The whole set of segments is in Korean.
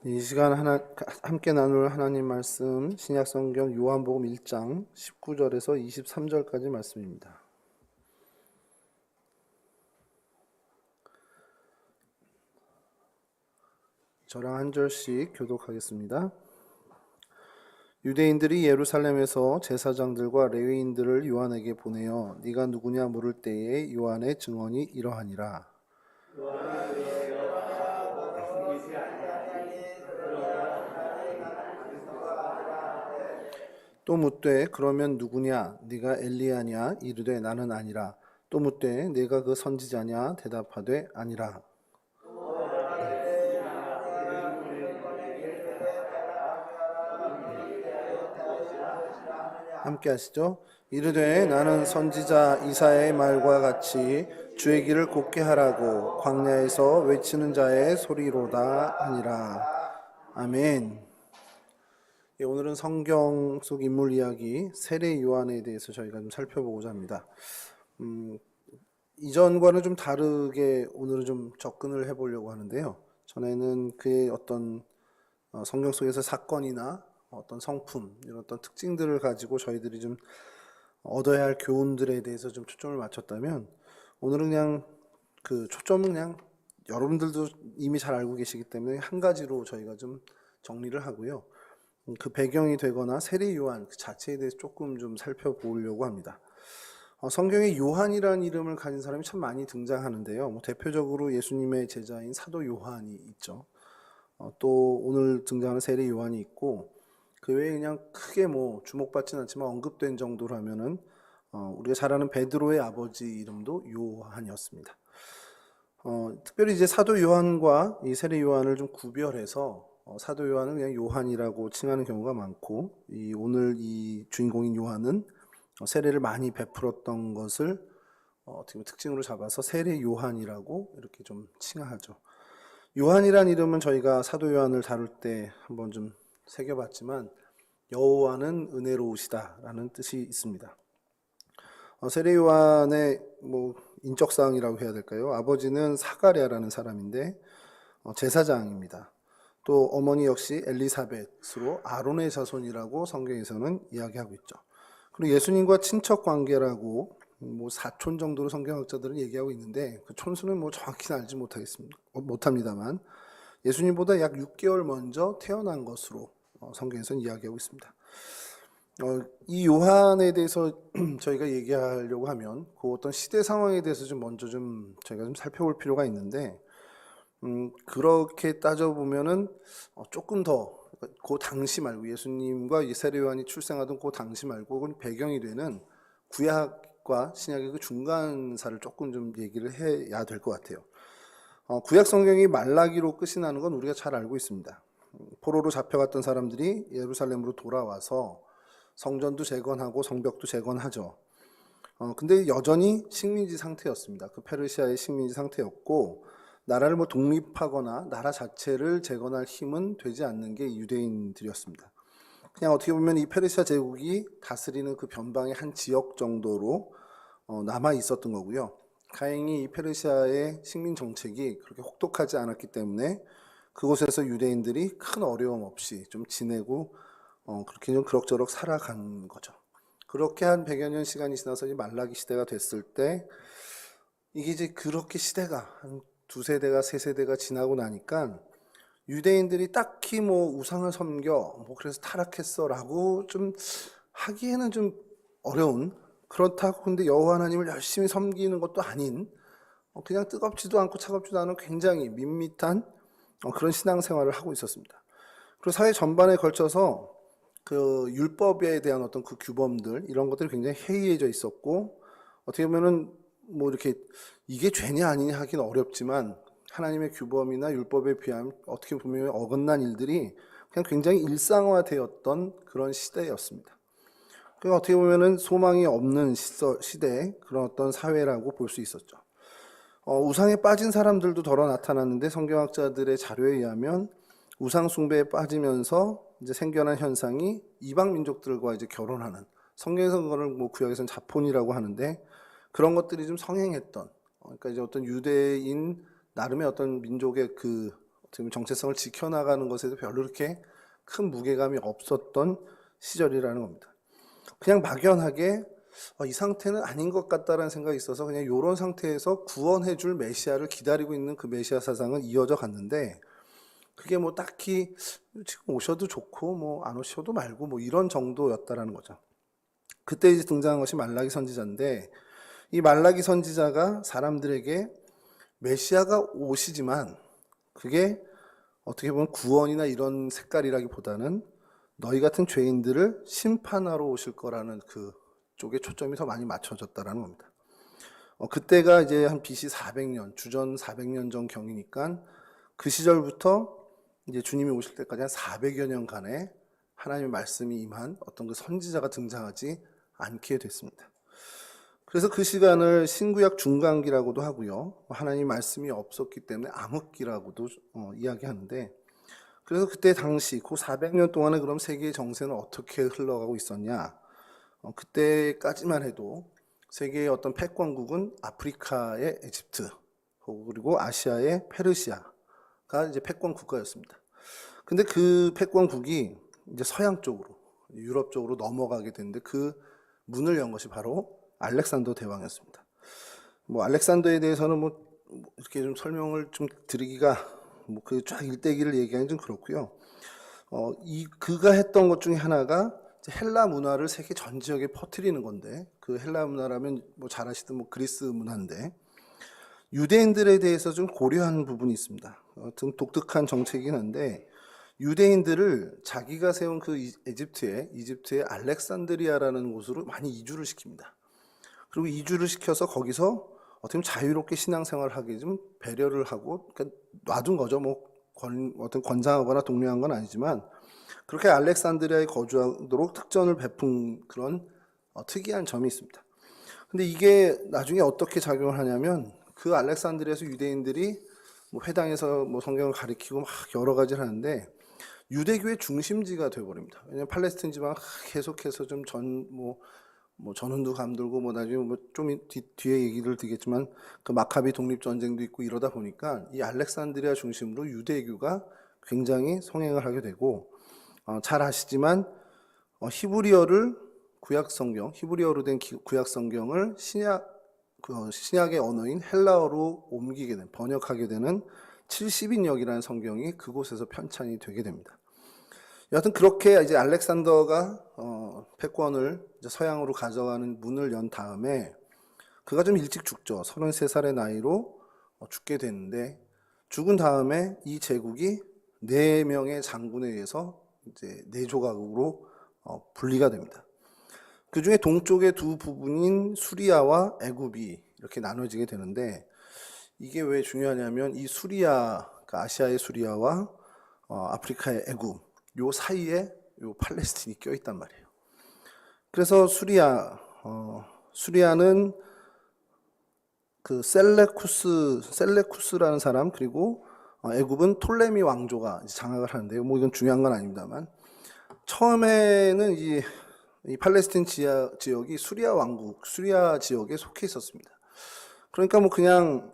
이 시간 함께 나눌 하나님 말씀 신약성경 요한복음 1장 19절에서 23절까지 말씀입니다. 저랑 한 절씩 교독하겠습니다. 유대인들이 예루살렘에서 제사장들과 레위인들을 요한에게 보내어 네가 누구냐 물을 때에 요한의 증언이 이러하니라. 또 묻되 그러면 누구냐 네가 엘리야냐 이르되 나는 아니라. 또 묻되 네가 그 선지자냐 대답하되 아니라. 함께 하시죠. 이르되 나는 선지자 이사야의 말과 같이 주의 길을 곱게 하라고 광야에서 외치는 자의 소리로다 하니라. 아멘. 예, 오늘은 성경 속 인물 이야기 세례 요한에 대해서 저희가 좀 살펴보고자 합니다. 이전과는 좀 다르게 오늘은 좀 접근을 해보려고 하는데요. 전에는 그의 어떤 성경 속에서 사건이나 어떤 성품, 이런 어떤 특징들을 가지고 저희들이 좀 얻어야 할 교훈들에 대해서 좀 초점을 맞췄다면, 오늘은 그냥 그 초점은 그냥 여러분들도 이미 잘 알고 계시기 때문에 한 가지로 저희가 좀 정리를 하고요. 그 배경이 되거나 세례 요한 그 자체에 대해서 조금 좀 살펴보려고 합니다. 성경에 요한이라는 이름을 가진 사람이 참 많이 등장하는데요. 뭐 대표적으로 예수님의 제자인 사도 요한이 있죠. 또 오늘 등장하는 세례 요한이 있고, 그 외에 그냥 크게 뭐 주목받지는 않지만 언급된 정도로 하면은 우리가 잘 아는 베드로의 아버지 이름도 요한이었습니다. 특별히 이제 사도 요한과 이 세례 요한을 좀 구별해서 사도 요한은 그냥 요한이라고 칭하는 경우가 많고, 오늘 이 주인공인 요한은 세례를 많이 베풀었던 것을 어떻게 보면 특징으로 잡아서 세례 요한이라고 이렇게 좀 칭하죠. 요한이란 이름은 저희가 사도 요한을 다룰 때 한번 좀 새겨봤지만, 여호와는 은혜로우시다라는 뜻이 있습니다. 세례 요한의 뭐 인적사항이라고 해야 될까요? 아버지는 사가랴라는 사람인데 제사장입니다. 또 어머니 역시 엘리사벳으로 아론의 자손이라고 성경에서는 이야기하고 있죠. 그리고 예수님과 친척 관계라고 뭐 사촌 정도로 성경학자들은 얘기하고 있는데, 그 촌수는 뭐 정확히는 알지 못합니다만 예수님보다 약 6개월 먼저 태어난 것으로 성경에서는 이야기하고 있습니다. 이 요한에 대해서 저희가 얘기하려고 하면 그 어떤 시대 상황에 대해서 좀 먼저 좀 저희가 좀 살펴볼 필요가 있는데, 그렇게 따져보면은 조금 더 그 당시 말고, 예수님과 세례 요한이 출생하던 그 당시 말고 그건 배경이 되는 구약과 신약의 그 중간사를 조금 좀 얘기를 해야 될 것 같아요. 구약 성경이 말라기로 끝이 나는 건 우리가 잘 알고 있습니다. 포로로 잡혀갔던 사람들이 예루살렘으로 돌아와서 성전도 재건하고 성벽도 재건하죠. 근데 여전히 식민지 상태였습니다. 그 페르시아의 식민지 상태였고, 나라를 뭐 독립하거나 나라 자체를 재건할 힘은 되지 않는 게 유대인들이었습니다. 그냥 어떻게 보면 이 페르시아 제국이 다스리는 그 변방의 한 지역 정도로 남아 있었던 거고요. 다행히 이 페르시아의 식민 정책이 그렇게 혹독하지 않았기 때문에 그곳에서 유대인들이 큰 어려움 없이 좀 지내고 그렇게 좀 그럭저럭 살아간 거죠. 그렇게 한 100여 년 시간이 지나서 이 말라기 시대가 됐을 때, 이게 이제 그렇게 시대가 한 두 세대가 세 세대가 지나고 나니까 유대인들이 딱히 뭐 우상을 섬겨 뭐 그래서 타락했어라고 좀 하기에는 좀 어려운, 그렇다고 근데 여호와 하나님을 열심히 섬기는 것도 아닌, 그냥 뜨겁지도 않고 차갑지도 않은 굉장히 밋밋한 그런 신앙생활을 하고 있었습니다. 그리고 사회 전반에 걸쳐서 그 율법에 대한 어떤 그 규범들, 이런 것들이 굉장히 해이해져 있었고, 어떻게 보면은 뭐 이렇게 이게 죄냐 아니냐 하기는 어렵지만 하나님의 규범이나 율법에 비하면 어떻게 보면 어긋난 일들이 그냥 굉장히 일상화되었던 그런 시대였습니다. 그러니까 어떻게 보면은 소망이 없는 시대, 그런 어떤 사회라고 볼 수 있었죠. 우상에 빠진 사람들도 덜어 나타났는데, 성경학자들의 자료에 의하면 우상 숭배에 빠지면서 이제 생겨난 현상이 이방 민족들과 이제 결혼하는, 성경에서 그거를 뭐 구약에서는 자폰이라고 하는데, 그런 것들이 좀 성행했던, 그러니까 이제 어떤 유대인 나름의 어떤 민족의 그 어떻게 보면 정체성을 지켜나가는 것에도 별로 그렇게 큰 무게감이 없었던 시절이라는 겁니다. 그냥 막연하게 이 상태는 아닌 것 같다라는 생각이 있어서 그냥 이런 상태에서 구원해 줄 메시아를 기다리고 있는 그 메시아 사상은 이어져 갔는데, 그게 뭐 딱히 지금 오셔도 좋고 뭐 안 오셔도 말고 뭐 이런 정도였다라는 거죠. 그때 이제 등장한 것이 말라기 선지자인데, 이 말라기 선지자가 사람들에게 메시아가 오시지만 그게 어떻게 보면 구원이나 이런 색깔이라기보다는 너희 같은 죄인들을 심판하러 오실 거라는 그 쪽에 초점이 더 많이 맞춰졌다라는 겁니다. 그때가 이제 한 BC 400년, 주전 400년 전 경이니까 그 시절부터 이제 주님이 오실 때까지 한 400여 년간의 하나님의 말씀이 임한 어떤 그 선지자가 등장하지 않게 됐습니다. 그래서 그 시간을 신구약 중간기라고도 하고요. 하나님 말씀이 없었기 때문에 암흑기라고도 이야기하는데, 그래서 그때 당시 그 400년 동안에 그럼 세계의 정세는 어떻게 흘러가고 있었냐? 그때까지만 해도 세계의 어떤 패권국은 아프리카의 에집트, 그리고 아시아의 페르시아가 이제 패권 국가였습니다. 근데 그 패권국이 이제 서양 쪽으로, 유럽 쪽으로 넘어가게 됐는데 그 문을 연 것이 바로 알렉산더 대왕이었습니다. 뭐 알렉산더에 대해서는 뭐 이렇게 좀 설명을 좀 드리기가 뭐 그 쫙 일대기를 얘기하기는 좀 그렇고요. 그가 했던 것 중에 하나가 헬라 문화를 세계 전 지역에 퍼뜨리는 건데, 그 헬라 문화라면 뭐 잘 아시던 뭐 그리스 문화인데 유대인들에 대해서 좀 고려한 부분이 있습니다. 좀 독특한 정책이긴 한데, 유대인들을 자기가 세운 그 이집트의 알렉산드리아라는 곳으로 많이 이주를 시킵니다. 그리고 이주를 시켜서 거기서 어떻게 보면 자유롭게 신앙생활을 하게 좀 배려를 하고, 그러니까 놔둔 거죠. 뭐 어떤 권장하거나 독려한 건 아니지만 그렇게 알렉산드리아에 거주하도록 특전을 베푼 그런 특이한 점이 있습니다. 근데 이게 나중에 어떻게 작용을 하냐면, 그 알렉산드리아에서 유대인들이 뭐 회당에서 뭐 성경을 가리키고 막 여러 가지를 하는데 유대교의 중심지가 되어버립니다. 왜냐하면 팔레스틴 지방 계속해서 좀 전운도 감돌고 뭐 나중에 뭐 좀 뒤에 얘기를 드리겠지만 그 마카비 독립전쟁도 있고 이러다 보니까 이 알렉산드리아 중심으로 유대교가 굉장히 성행을 하게 되고, 잘 아시지만 히브리어를 히브리어로 된 구약 성경을 신약의 언어인 헬라어로 번역하게 되는 70인역이라는 성경이 그곳에서 편찬이 되게 됩니다. 여하튼 그렇게 이제 알렉산더가 패권을 이제 서양으로 가져가는 문을 연 다음에 그가 좀 일찍 죽죠. 33살의 나이로 죽게 됐는데, 죽은 다음에 이 제국이 4명의 장군에 의해서 이제 4조각으로 분리가 됩니다. 그 중에 동쪽의 두 부분인 수리아와 애굽이 이렇게 나눠지게 되는데, 이게 왜 중요하냐면 이 수리아, 아시아의 수리아와 아프리카의 애굽, 요 사이에 요 팔레스틴이 껴있단 말이에요. 그래서 수리아는 그 셀레쿠스라는 사람, 그리고 애굽은 톨레미 왕조가 장악을 하는데요. 뭐 이건 중요한 건 아닙니다만, 처음에는 이 팔레스틴 지역이 수리아 지역에 속해 있었습니다. 그러니까 뭐 그냥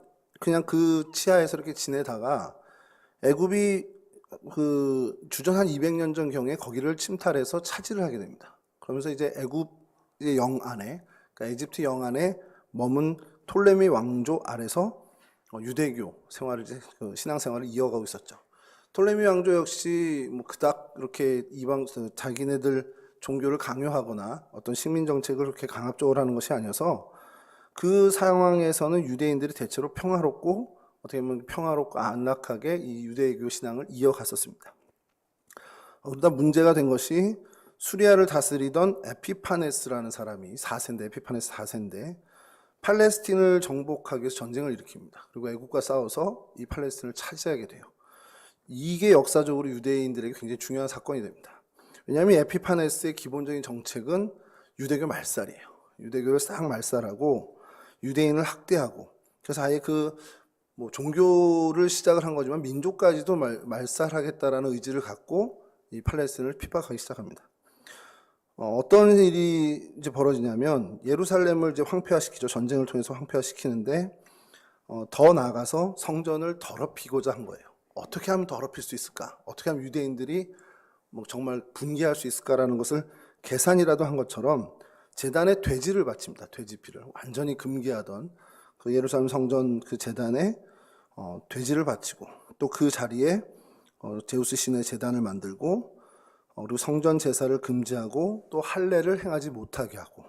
그 치하에서 이렇게 지내다가 애굽이 그 주전 한 200년 전 경에 거기를 침탈해서 차지를 하게 됩니다. 그러면서 이제 애굽의 영 안에, 그러니까 에집트 영 안에 머문 톨레미 왕조 아래서 유대교 생활을 신앙생활을 이어가고 있었죠. 톨레미 왕조 역시 뭐 그닥 이렇게 자기네들 종교를 강요하거나 어떤 식민 정책을 그렇게 강압적으로 하는 것이 아니어서 그 상황에서는 유대인들이 대체로 평화롭고 어떻게 보면 평화롭고 안락하게 이 유대교 신앙을 이어갔었습니다. 그러다 문제가 된 것이 수리아를 다스리던 에피파네스라는 사람이 에피파네스 4세인데 팔레스틴을 정복하기 위해서 전쟁을 일으킵니다. 그리고 애국과 싸워서 이 팔레스틴을 차지하게 돼요. 이게 역사적으로 유대인들에게 굉장히 중요한 사건이 됩니다. 왜냐하면 에피파네스의 기본적인 정책은 유대교 말살이에요. 유대교를 싹 말살하고 유대인을 학대하고, 그래서 아예 뭐 종교를 시작을 한 거지만 민족까지도 말살하겠다라는 의지를 갖고 이 팔레스틴을 핍박하기 시작합니다. 어떤 일이 이제 벌어지냐면 예루살렘을 이제 황폐화시키죠. 전쟁을 통해서 황폐화시키는데 더 나아가서 성전을 더럽히고자 한 거예요. 어떻게 하면 더럽힐 수 있을까? 어떻게 하면 유대인들이 뭐 정말 분개할 수 있을까라는 것을 계산이라도 한 것처럼 제단에 돼지를 바칩니다. 돼지피를 완전히 금기하던 그 예루살렘 성전 그 제단에 돼지를 바치고 또 그 자리에 제우스 신의 제단을 만들고 그리고 성전 제사를 금지하고 또 할례를 행하지 못하게 하고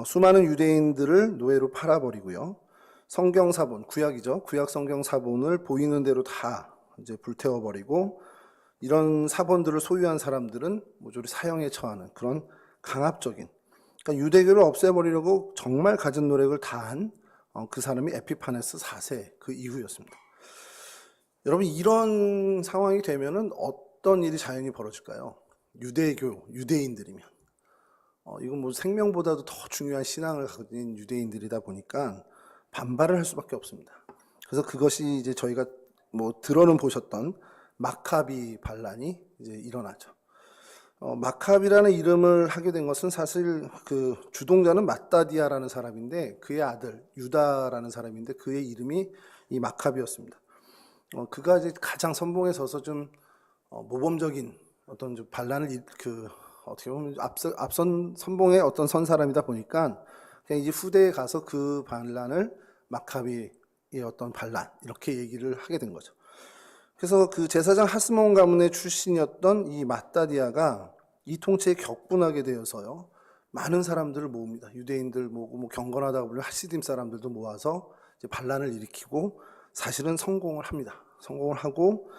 수많은 유대인들을 노예로 팔아버리고요. 성경 사본, 구약이죠. 구약 성경 사본을 보이는 대로 다 이제 불태워버리고 이런 사본들을 소유한 사람들은 모조리 사형에 처하는 그런 강압적인, 그러니까 유대교를 없애버리려고 정말 갖은 노력을 다한 그 사람이 에피파네스 4세 그 이후였습니다. 여러분 이런 상황이 되면은 어떤 일이 자연히 벌어질까요? 유대인들이면 이건 뭐 생명보다도 더 중요한 신앙을 가진 유대인들이다 보니까 반발을 할 수밖에 없습니다. 그래서 그것이 이제 저희가 뭐 들어는 보셨던 마카비 반란이 이제 일어나죠. 마카비라는 이름을 하게 된 것은 사실 그 주동자는 마따디아라는 사람인데 그의 아들 유다라는 사람인데 그의 이름이 이 마카비였습니다. 그가 이제 가장 선봉에 서서 좀 모범적인 어떤 좀 반란을 어떻게 보면 앞선 선봉의 어떤 선 사람이다 보니까 그냥 이제 후대에 가서 그 반란을 마카비의 어떤 반란 이렇게 얘기를 하게 된 거죠. 그래서 그 제사장 하스몬 가문의 출신이었던 이 마따디아가 이 통치에 격분하게 되어서요. 많은 사람들을 모읍니다. 유대인들 모으고 뭐 경건하다고 불리는 하시딤 사람들도 모아서 이제 반란을 일으키고 사실은 성공을 합니다. 성공을 하고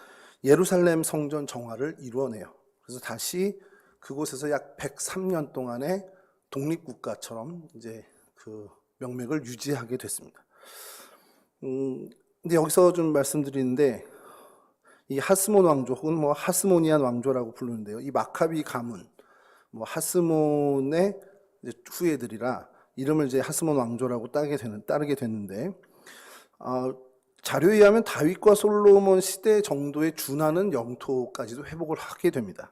예루살렘 성전 정화를 이루어내요. 그래서 다시 그곳에서 약 103년 동안의 독립국가처럼 이제 그 명맥을 유지하게 됐습니다. 근데 여기서 좀 말씀드리는데 이 하스몬 왕조 혹은 뭐 하스모니안 왕조라고 부르는데요. 이 마카비 가문, 뭐 하스몬의 이제 후예들이라 이름을 이제 하스몬 왕조라고 따르게 됐는데 자료에 의하면 다윗과 솔로몬 시대 정도에 준하는 영토까지도 회복을 하게 됩니다.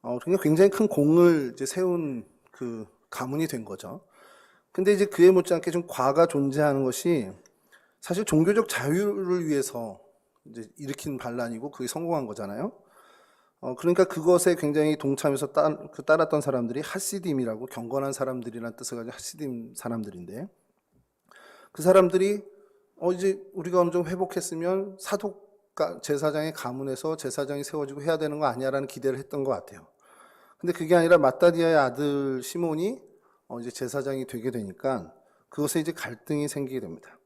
그러니까 굉장히 큰 공을 이제 세운 그 가문이 된 거죠. 근데 이제 그에 못지않게 좀 과가 존재하는 것이 사실 종교적 자유를 위해서 이제 일으킨 반란이고 그게 성공한 거잖아요. 그러니까 그것에 굉장히 동참해서 따랐던 사람들이 하시딤이라고 경건한 사람들이라는 뜻을 가진 하시딤 사람들인데 그 사람들이 이제 우리가 어느 정도 회복했으면 사독가 제사장의 가문에서 제사장이 세워지고 해야 되는 거 아니야라는 기대를 했던 것 같아요. 근데 그게 아니라 마따디아의 아들 시몬이 이제 제사장이 되게 되니까 그것에 이제 갈등이 생기게 됩니다.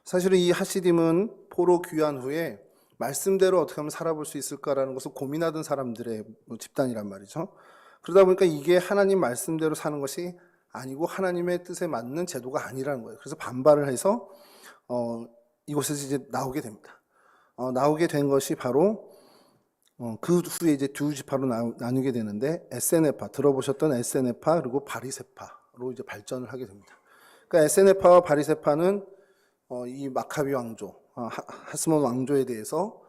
사실은 이 하시딤은 포로 귀환 후에 말씀대로 어떻게 하면 살아볼 수 있을까라는 것을 고민하던 사람들의 집단이란 말이죠. 그러다 보니까 이게 하나님 말씀대로 사는 것이 아니고 하나님의 뜻에 맞는 제도가 아니라는 거예요. 그래서 반발을 해서 이곳에서 이제 나오게 됩니다. 나오게 된 것이 바로 그 후에 이제 두 지파로 나누게 되는데 에세네파 들어보셨던 에세네파 그리고 바리세파로 이제 발전을 하게 됩니다. 그러니까 에세네파와 바리세파는 이 마카비 왕조, 하스몬 왕조에 대해서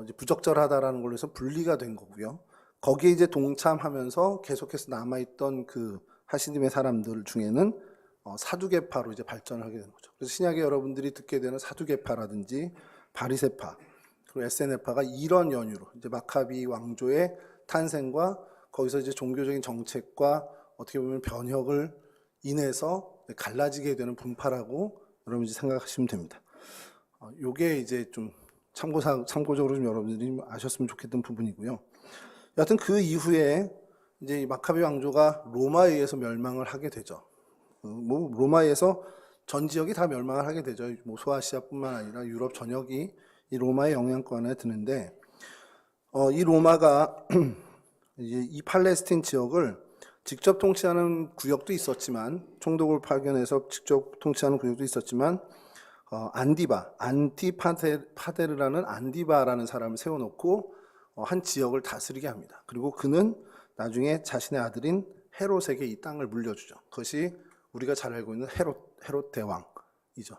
이제 부적절하다라는 걸로 해서 분리가 된 거고요. 거기에 이제 동참하면서 계속해서 남아있던 그 하시딤의 사람들 중에는 사두개파로 이제 발전을 하게 되는 거죠. 그래서 신약에 여러분들이 듣게 되는 사두개파라든지 바리세파 그리고 에세네파가 이런 연유로 이제 마카비 왕조의 탄생과 거기서 이제 종교적인 정책과 어떻게 보면 변혁을 인해서 갈라지게 되는 분파라고 여러분 이제 생각하시면 됩니다. 요게 이제 좀 참고적으로 좀 여러분들이 아셨으면 좋겠던 부분이고요. 여하튼 그 이후에 이제 마카비 왕조가 로마에 의해서 멸망을 하게 되죠. 뭐 로마에 의해서 전 지역이 다 멸망을 하게 되죠. 뭐 소아시아뿐만 아니라 유럽 전역이 이 로마의 영향권 안에 드는데 이 로마가 이제 이 팔레스틴 지역을 직접 통치하는 구역도 있었지만 총독을 파견해서 직접 통치하는 구역도 있었지만 안티파데르라는 안디바라는 사람을 세워놓고 한 지역을 다스리게 합니다. 그리고 그는 나중에 자신의 아들인 헤롯에게 이 땅을 물려주죠. 그것이 우리가 잘 알고 있는 헤롯 대왕이죠.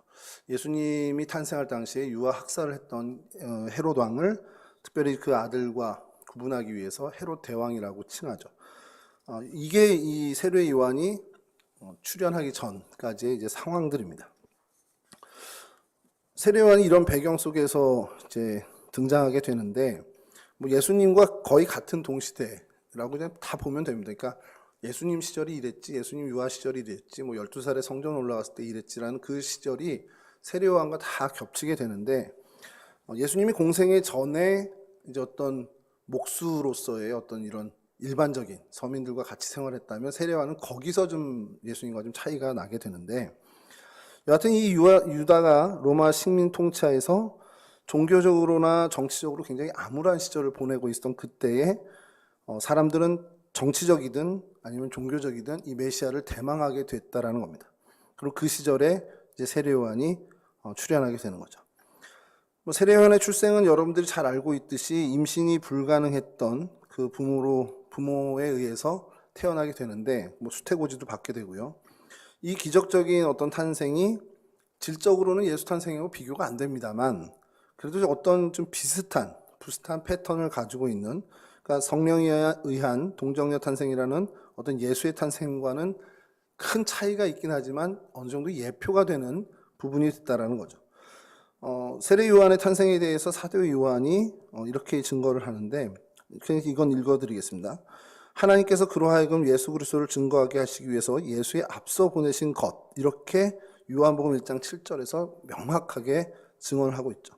예수님이 탄생할 당시에 유아 학살을 했던 헤롯 왕을 특별히 그 아들과 구분하기 위해서 헤롯 대왕이라고 칭하죠. 이게 이 세례 요한이 출현하기 전까지의 이제 상황들입니다. 세례 요한이 이런 배경 속에서 이제 등장하게 되는데, 뭐 예수님과 거의 같은 동시대라고 그냥 다 보면 됩니다. 그러니까 예수님 시절이 이랬지, 예수님 유아 시절이 이랬지, 뭐 12살에 성전 올라갔을 때 이랬지라는 그 시절이 세례 요한과 다 겹치게 되는데, 예수님이 공생의 전에 이제 어떤 목수로서의 어떤 이런 일반적인 서민들과 같이 생활했다면 세례 요한은 거기서 좀 예수님과 좀 차이가 나게 되는데, 여하튼 이 유다가 로마 식민 통치하에서 종교적으로나 정치적으로 굉장히 암울한 시절을 보내고 있었던 그때에 사람들은 정치적이든 아니면 종교적이든 이 메시아를 대망하게 됐다라는 겁니다. 그리고 그 시절에 이제 세례 요한이 출현하게 되는 거죠. 뭐 세례 요한의 출생은 여러분들이 잘 알고 있듯이 임신이 불가능했던 그 부모에 의해서 태어나게 되는데, 뭐 수태고지도 받게 되고요. 이 기적적인 어떤 탄생이 질적으로는 예수 탄생하고 비교가 안 됩니다만, 그래도 어떤 좀 비슷한 패턴을 가지고 있는, 그러니까 성령에 의한 동정녀 탄생이라는 어떤 예수의 탄생과는 큰 차이가 있긴 하지만 어느 정도 예표가 되는 부분이 있다라는 거죠. 세례 요한의 탄생에 대해서 사도 요한이 이렇게 증거를 하는데, 이건 읽어드리겠습니다. 하나님께서 그로 하여금 예수 그리스도를 증거하게 하시기 위해서 예수에 앞서 보내신 것, 이렇게 요한복음 1장 7절에서 명확하게 증언을 하고 있죠.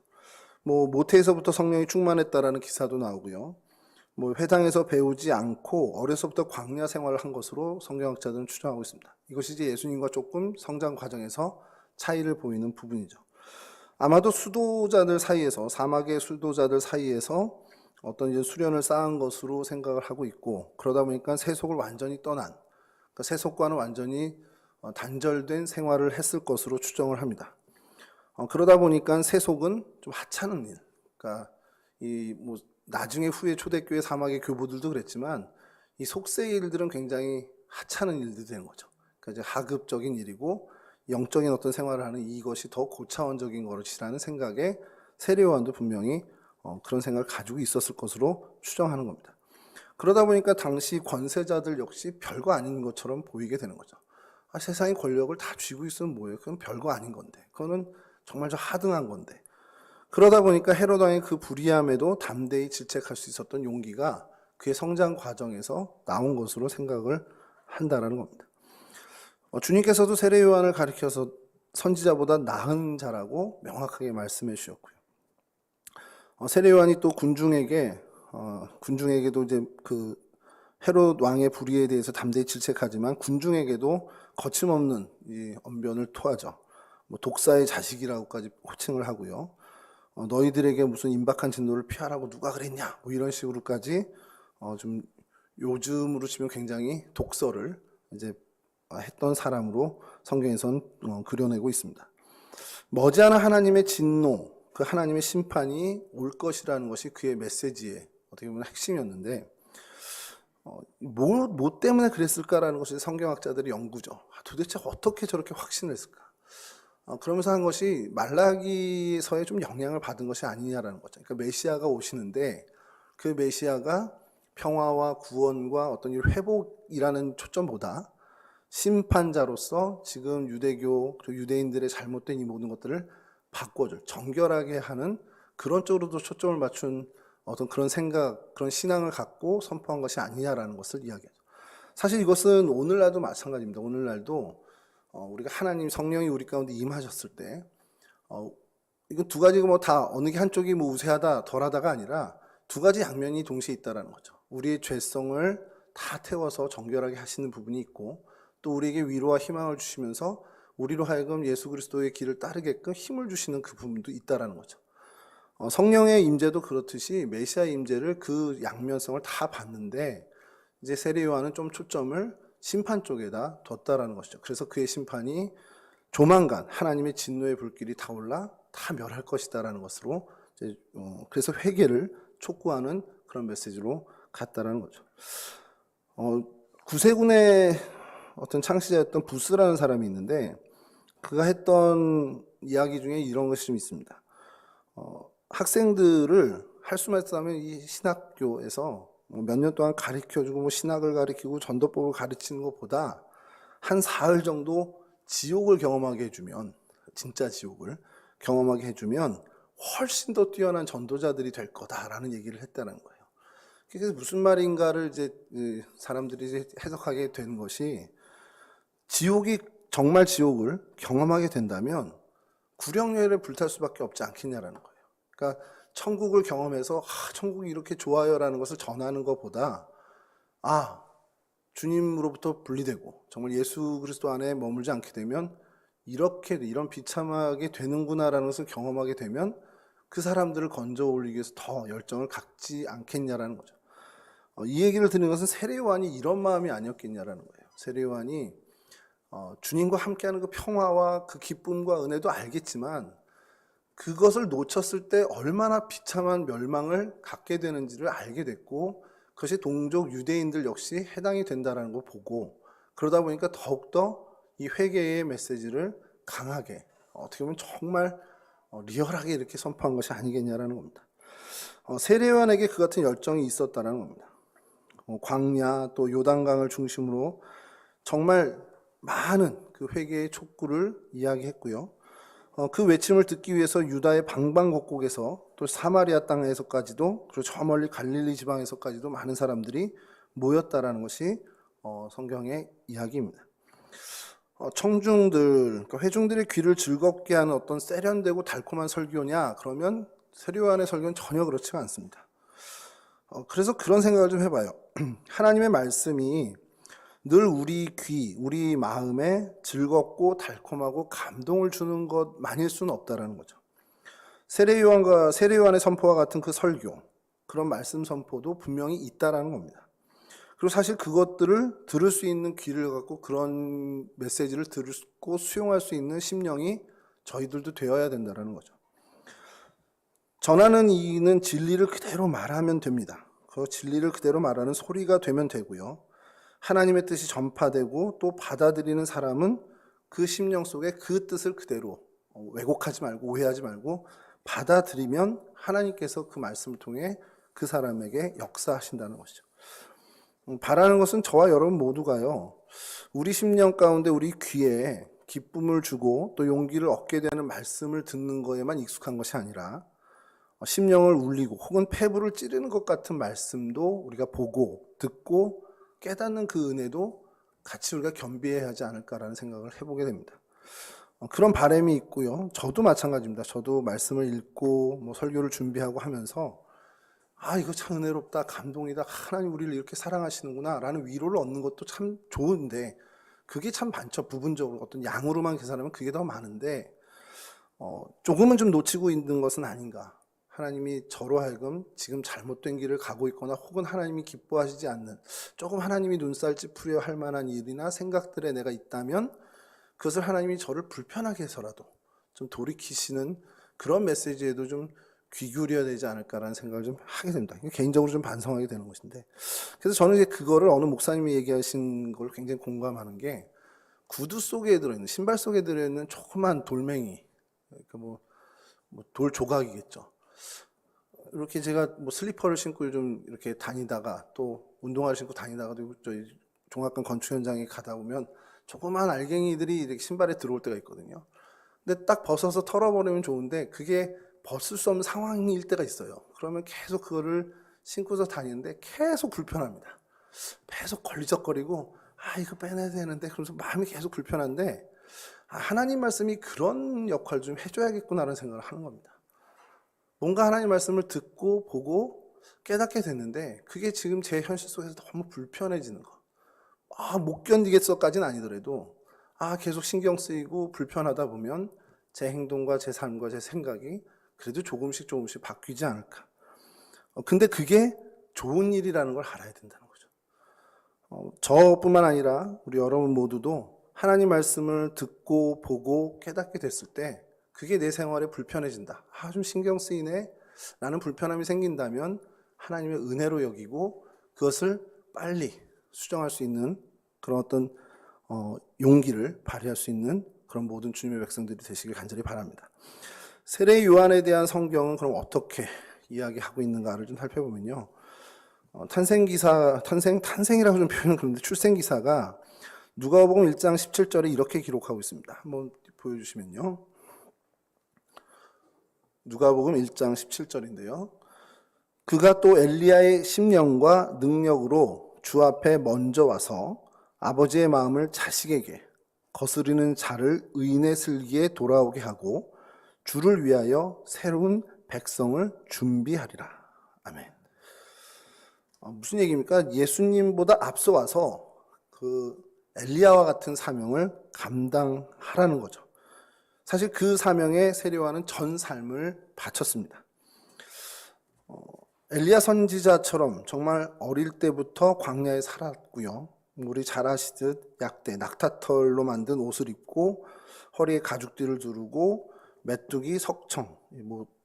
뭐 모태에서부터 성령이 충만했다라는 기사도 나오고요. 뭐 회당에서 배우지 않고 어려서부터 광야 생활을 한 것으로 성경학자들은 추정하고 있습니다. 이것이 이제 예수님과 조금 성장 과정에서 차이를 보이는 부분이죠. 아마도 수도자들 사이에서, 사막의 수도자들 사이에서 어떤 이제 수련을 쌓은 것으로 생각을 하고 있고, 그러다 보니까 세속을 완전히 떠난, 그러니까 세속과는 완전히 단절된 생활을 했을 것으로 추정을 합니다. 그러다 보니까 세속은 좀 하찮은 일, 그러니까 이 뭐 나중에 후에 초대교회 사막의 교부들도 그랬지만 이 속세의 일들은 굉장히 하찮은 일들이 되는 거죠. 그러니까 이제 하급적인 일이고 영적인 어떤 생활을 하는 이것이 더 고차원적인 것이라는 생각에 세례 요한도 분명히 그런 생각을 가지고 있었을 것으로 추정하는 겁니다. 그러다 보니까 당시 권세자들 역시 별거 아닌 것처럼 보이게 되는 거죠. 세상의 권력을 다 쥐고 있으면 뭐예요? 그건 별거 아닌 건데, 그거는 정말 저 하등한 건데. 그러다 보니까 헤롯 왕의 그 불의함에도 담대히 질책할 수 있었던 용기가 그의 성장 과정에서 나온 것으로 생각을 한다라는 겁니다. 주님께서도 세례 요한을 가리켜서 선지자보다 나은 자라고 명확하게 말씀해 주셨고요. 세례 요한이 또 군중에게도 이제 그 헤롯 왕의 불의에 대해서 담대히 질책하지만 군중에게도 거침없는 이 언변을 토하죠. 뭐 독사의 자식이라고까지 호칭을 하고요. 너희들에게 무슨 임박한 진노를 피하라고 누가 그랬냐? 뭐 이런 식으로까지 좀 요즘으로 치면 굉장히 독설을 이제 했던 사람으로 성경에선 그려내고 있습니다. 머지않아 하나님의 진노, 그 하나님의 심판이 올 것이라는 것이 그의 메시지의 어떻게 보면 핵심이었는데, 뭐 때문에 그랬을까라는 것이 성경학자들의 연구죠. 도대체 어떻게 저렇게 확신을 했을까? 그러면서 한 것이 말라기서에 좀 영향을 받은 것이 아니냐라는 거죠. 그러니까 메시아가 오시는데 그 메시아가 평화와 구원과 어떤 회복이라는 초점보다 심판자로서 지금 유대교, 그리고 유대인들의 잘못된 이 모든 것들을 바꿔줄, 정결하게 하는 그런 쪽으로도 초점을 맞춘 어떤 그런 생각, 그런 신앙을 갖고 선포한 것이 아니냐라는 것을 이야기하죠. 사실 이것은 오늘날도 마찬가지입니다. 오늘날도 우리가 하나님 성령이 우리 가운데 임하셨을 때, 이건 두 가지가 뭐 다 어느 게 한쪽이 뭐 우세하다 덜하다가 아니라 두 가지 양면이 동시에 있다라는 거죠. 우리의 죄성을 다 태워서 정결하게 하시는 부분이 있고, 또 우리에게 위로와 희망을 주시면서 우리로 하여금 예수 그리스도의 길을 따르게끔 힘을 주시는 그 부분도 있다라는 거죠. 성령의 임재도 그렇듯이 메시아의 임재를 그 양면성을 다 봤는데, 이제 세례 요한은 좀 초점을 심판 쪽에다 뒀다라는 것이죠. 그래서 그의 심판이 조만간 하나님의 진노의 불길이 타올라 다 멸할 것이다라는 것으로 이제 그래서 회개를 촉구하는 그런 메시지로 갔다라는 거죠. 구세군의 어떤 창시자였던 부스라는 사람이 있는데, 그가 했던 이야기 중에 이런 것이 좀 있습니다. 학생들을 할 수만 있다면 이 신학교에서 몇 년 동안 가르쳐주고 뭐 신학을 가르치고 전도법을 가르치는 것보다 한 사흘 정도 지옥을 경험하게 해주면, 진짜 지옥을 경험하게 해주면 훨씬 더 뛰어난 전도자들이 될 거다라는 얘기를 했다는 거예요. 그래서 무슨 말인가를 이제 사람들이 이제 해석하게 되는 것이, 지옥이 정말 지옥을 경험하게 된다면 구령열에 불탈 수밖에 없지 않겠냐라는 거예요. 그러니까 천국을 경험해서 천국이 이렇게 좋아요라는 것을 전하는 것보다 주님으로부터 분리되고 정말 예수 그리스도 안에 머물지 않게 되면 이런 비참하게 되는구나라는 것을 경험하게 되면 그 사람들을 건져 올리기 위해서 더 열정을 갖지 않겠냐라는 거죠. 이 얘기를 드리는 것은 세례 요한이 이런 마음이 아니었겠냐라는 거예요. 세례 요한이 주님과 함께하는 그 평화와 그 기쁨과 은혜도 알겠지만 그것을 놓쳤을 때 얼마나 비참한 멸망을 갖게 되는지를 알게 됐고, 그것이 동족 유대인들 역시 해당이 된다는 걸 보고, 그러다 보니까 더욱더 이 회개의 메시지를 강하게, 어떻게 보면 정말 리얼하게 이렇게 선포한 것이 아니겠냐라는 겁니다. 세례 요한에게 그 같은 열정이 있었다는 겁니다. 광야 또 요단강을 중심으로 정말 많은 그 회개의 촉구를 이야기했고요. 그 외침을 듣기 위해서 유다의 방방곡곡에서 또 사마리아 땅에서까지도, 그리고 저 멀리 갈릴리 지방에서까지도 많은 사람들이 모였다라는 것이 성경의 이야기입니다. 청중들, 그러니까 회중들의 귀를 즐겁게 하는 어떤 세련되고 달콤한 설교냐 그러면 세례 요한의 설교는 전혀 그렇지가 않습니다. 그래서 그런 생각을 좀 해봐요. 하나님의 말씀이 늘 우리 귀, 우리 마음에 즐겁고 달콤하고 감동을 주는 것만일 수는 없다라는 거죠. 세례 요한의 선포와 같은 그 설교, 그런 말씀 선포도 분명히 있다라는 겁니다. 그리고 사실 그것들을 들을 수 있는 귀를 갖고 그런 메시지를 듣고 수용할 수 있는 심령이 저희들도 되어야 된다라는 거죠. 전하는 이는 진리를 그대로 말하면 됩니다. 그 진리를 그대로 말하는 소리가 되면 되고요. 하나님의 뜻이 전파되고 또 받아들이는 사람은 그 심령 속에 그 뜻을 그대로 왜곡하지 말고 오해하지 말고 받아들이면 하나님께서 그 말씀을 통해 그 사람에게 역사하신다는 것이죠. 바라는 것은 저와 여러분 모두가요, 우리 심령 가운데 우리 귀에 기쁨을 주고 또 용기를 얻게 되는 말씀을 듣는 거에만 익숙한 것이 아니라 심령을 울리고 혹은 폐부를 찌르는 것 같은 말씀도 우리가 보고 듣고 깨닫는 그 은혜도 같이 우리가 겸비해야 하지 않을까라는 생각을 해보게 됩니다. 그런 바람이 있고요. 저도 마찬가지입니다. 저도 말씀을 읽고 설교를 준비하고 하면서 이거 참 은혜롭다, 감동이다, 하나님 우리를 이렇게 사랑하시는구나 라는 위로를 얻는 것도 참 좋은데, 그게 참 많죠. 부분적으로 어떤 양으로만 계산하면 그게 더 많은데 조금은 좀 놓치고 있는 것은 아닌가. 하나님이 저로 하여금 지금 잘못된 길을 가고 있거나 혹은 하나님이 기뻐하시지 않는, 조금 하나님이 눈살 찌푸려 할 만한 일이나 생각들에 내가 있다면 그것을 하나님이 저를 불편하게 해서라도 좀 돌이키시는 그런 메시지에도 좀 귀 기울여야 되지 않을까라는 생각을 좀 하게 됩니다. 개인적으로 좀 반성하게 되는 것인데, 그래서 저는 이제 그거를 어느 목사님이 얘기하신 걸 굉장히 공감하는 게, 구두 속에 들어있는, 신발 속에 들어있는 조그만 돌멩이, 그러니까 돌 조각이겠죠. 이렇게 제가 슬리퍼를 신고 요즘 이렇게 다니다가 또 운동화를 신고 다니다가도 저희 종합관 건축 현장에 가다 보면 조그만 알갱이들이 이렇게 신발에 들어올 때가 있거든요. 근데 딱 벗어서 털어버리면 좋은데 그게 벗을 수 없는 상황일 때가 있어요. 그러면 계속 그거를 신고서 다니는데 계속 불편합니다. 계속 걸리적거리고 이거 빼내야 되는데, 그러면서 마음이 계속 불편한데 하나님 말씀이 그런 역할을 좀 해줘야겠구나라는 생각을 하는 겁니다. 뭔가 하나님 말씀을 듣고 보고 깨닫게 됐는데 그게 지금 제 현실 속에서 너무 불편해지는 거. 못 견디겠어까지는 아니더라도 계속 신경 쓰이고 불편하다 보면 제 행동과 제 삶과 제 생각이 그래도 조금씩 바뀌지 않을까. 근데 그게 좋은 일이라는 걸 알아야 된다는 거죠. 저뿐만 아니라 우리 여러분 모두도 하나님 말씀을 듣고 보고 깨닫게 됐을 때 그게 내 생활에 불편해진다, 좀 신경 쓰이네 라는 불편함이 생긴다면 하나님의 은혜로 여기고 그것을 빨리 수정할 수 있는 그런 어떤 용기를 발휘할 수 있는 그런 모든 주님의 백성들이 되시길 간절히 바랍니다. 세례 요한에 대한 성경은 그럼 어떻게 이야기하고 있는가를 좀 살펴보면요, 탄생이라고 좀 표현은 그런데 출생기사가 누가복음 1장 17절에 이렇게 기록하고 있습니다. 한번 보여주시면요, 누가복음 1장 17절인데요. 그가 또 엘리야의 심령과 능력으로 주 앞에 먼저 와서 아버지의 마음을 자식에게 거스르는 자를 의인의 슬기에 돌아오게 하고 주를 위하여 새로운 백성을 준비하리라. 아멘. 무슨 얘기입니까? 예수님보다 앞서 와서 그 엘리야와 같은 사명을 감당하라는 거죠. 사실 그 사명에 세례요한은 전 삶을 바쳤습니다. 엘리야 선지자처럼 정말 어릴 때부터 광야에 살았고요. 우리 잘 아시듯 약대, 낙타털로 만든 옷을 입고 허리에 가죽띠를 두르고 메뚜기, 석청,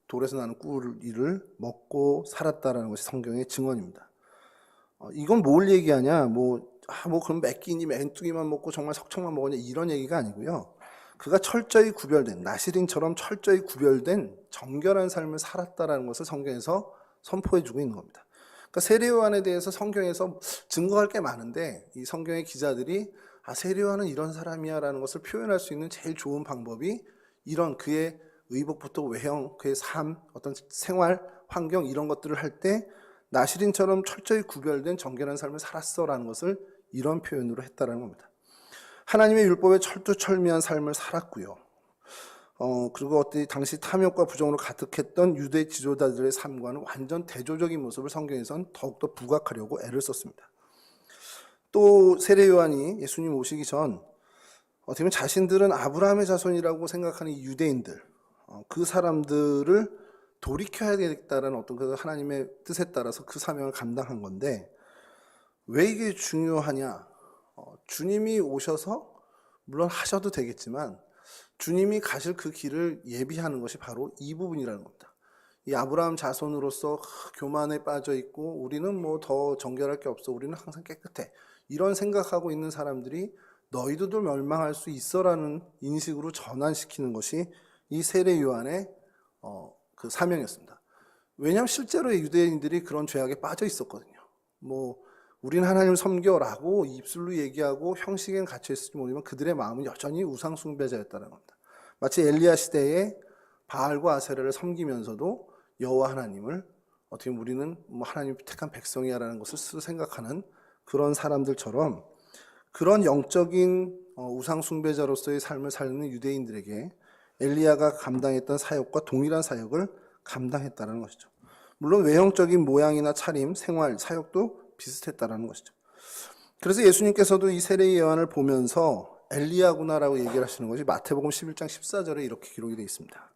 돌에서 나는 꿀을 먹고 살았다라는 것이 성경의 증언입니다. 이건 뭘 얘기하냐? 그럼 메끼니 메뚜기만 먹고 정말 석청만 먹었냐? 이런 얘기가 아니고요. 그가 철저히 구별된, 나시린처럼 철저히 구별된 정결한 삶을 살았다라는 것을 성경에서 선포해주고 있는 겁니다. 그러니까 세례요한에 대해서 성경에서 증거할 게 많은데 이 성경의 기자들이 세례요한은 이런 사람이야라는 것을 표현할 수 있는 제일 좋은 방법이 이런 그의 의복부터 외형, 그의 삶, 어떤 생활, 환경 이런 것들을 할 때 나시린처럼 철저히 구별된 정결한 삶을 살았어라는 것을 이런 표현으로 했다라는 겁니다. 하나님의 율법에 철두철미한 삶을 살았고요. 그리고 당시 탐욕과 부정으로 가득했던 유대 지도자들의 삶과는 완전 대조적인 모습을 성경에선 더욱더 부각하려고 애를 썼습니다. 또 세례 요한이 예수님 오시기 전 어떻게 보면 자신들은 아브라함의 자손이라고 생각하는 이 유대인들, 그 사람들을 돌이켜야 되겠다라는 어떤 그 하나님의 뜻에 따라서 그 사명을 감당한 건데 왜 이게 중요하냐? 주님이 오셔서 물론 하셔도 되겠지만 주님이 가실 그 길을 예비하는 것이 바로 이 부분이라는 겁니다. 이 아브라함 자손으로서 교만에 빠져 있고 우리는 더 정결할 게 없어. 우리는 항상 깨끗해. 이런 생각하고 있는 사람들이 너희들도 멸망할 수 있어라는 인식으로 전환시키는 것이 이 세례 요한의 그 사명이었습니다. 왜냐하면 실제로 유대인들이 그런 죄악에 빠져 있었거든요. 우리는 하나님을 섬겨라고 입술로 얘기하고 형식엔 갇혀있을지 모르지만 그들의 마음은 여전히 우상 숭배자였다는 겁니다. 마치 엘리야 시대에 바알과 아세라를 섬기면서도 여호와 하나님을 어떻게 우리는 하나님 택한 백성이야라는 것을 생각하는 그런 사람들처럼 그런 영적인 우상 숭배자로서의 삶을 살는 유대인들에게 엘리야가 감당했던 사역과 동일한 사역을 감당했다는 것이죠. 물론 외형적인 모양이나 차림, 생활, 사역도 비슷했다라는 것이죠. 그래서 예수님께서도 이 세례 요한을 보면서 엘리야구나라고 얘기를 하시는 것이 마태복음 11장 14절에 이렇게 기록이 되어 있습니다.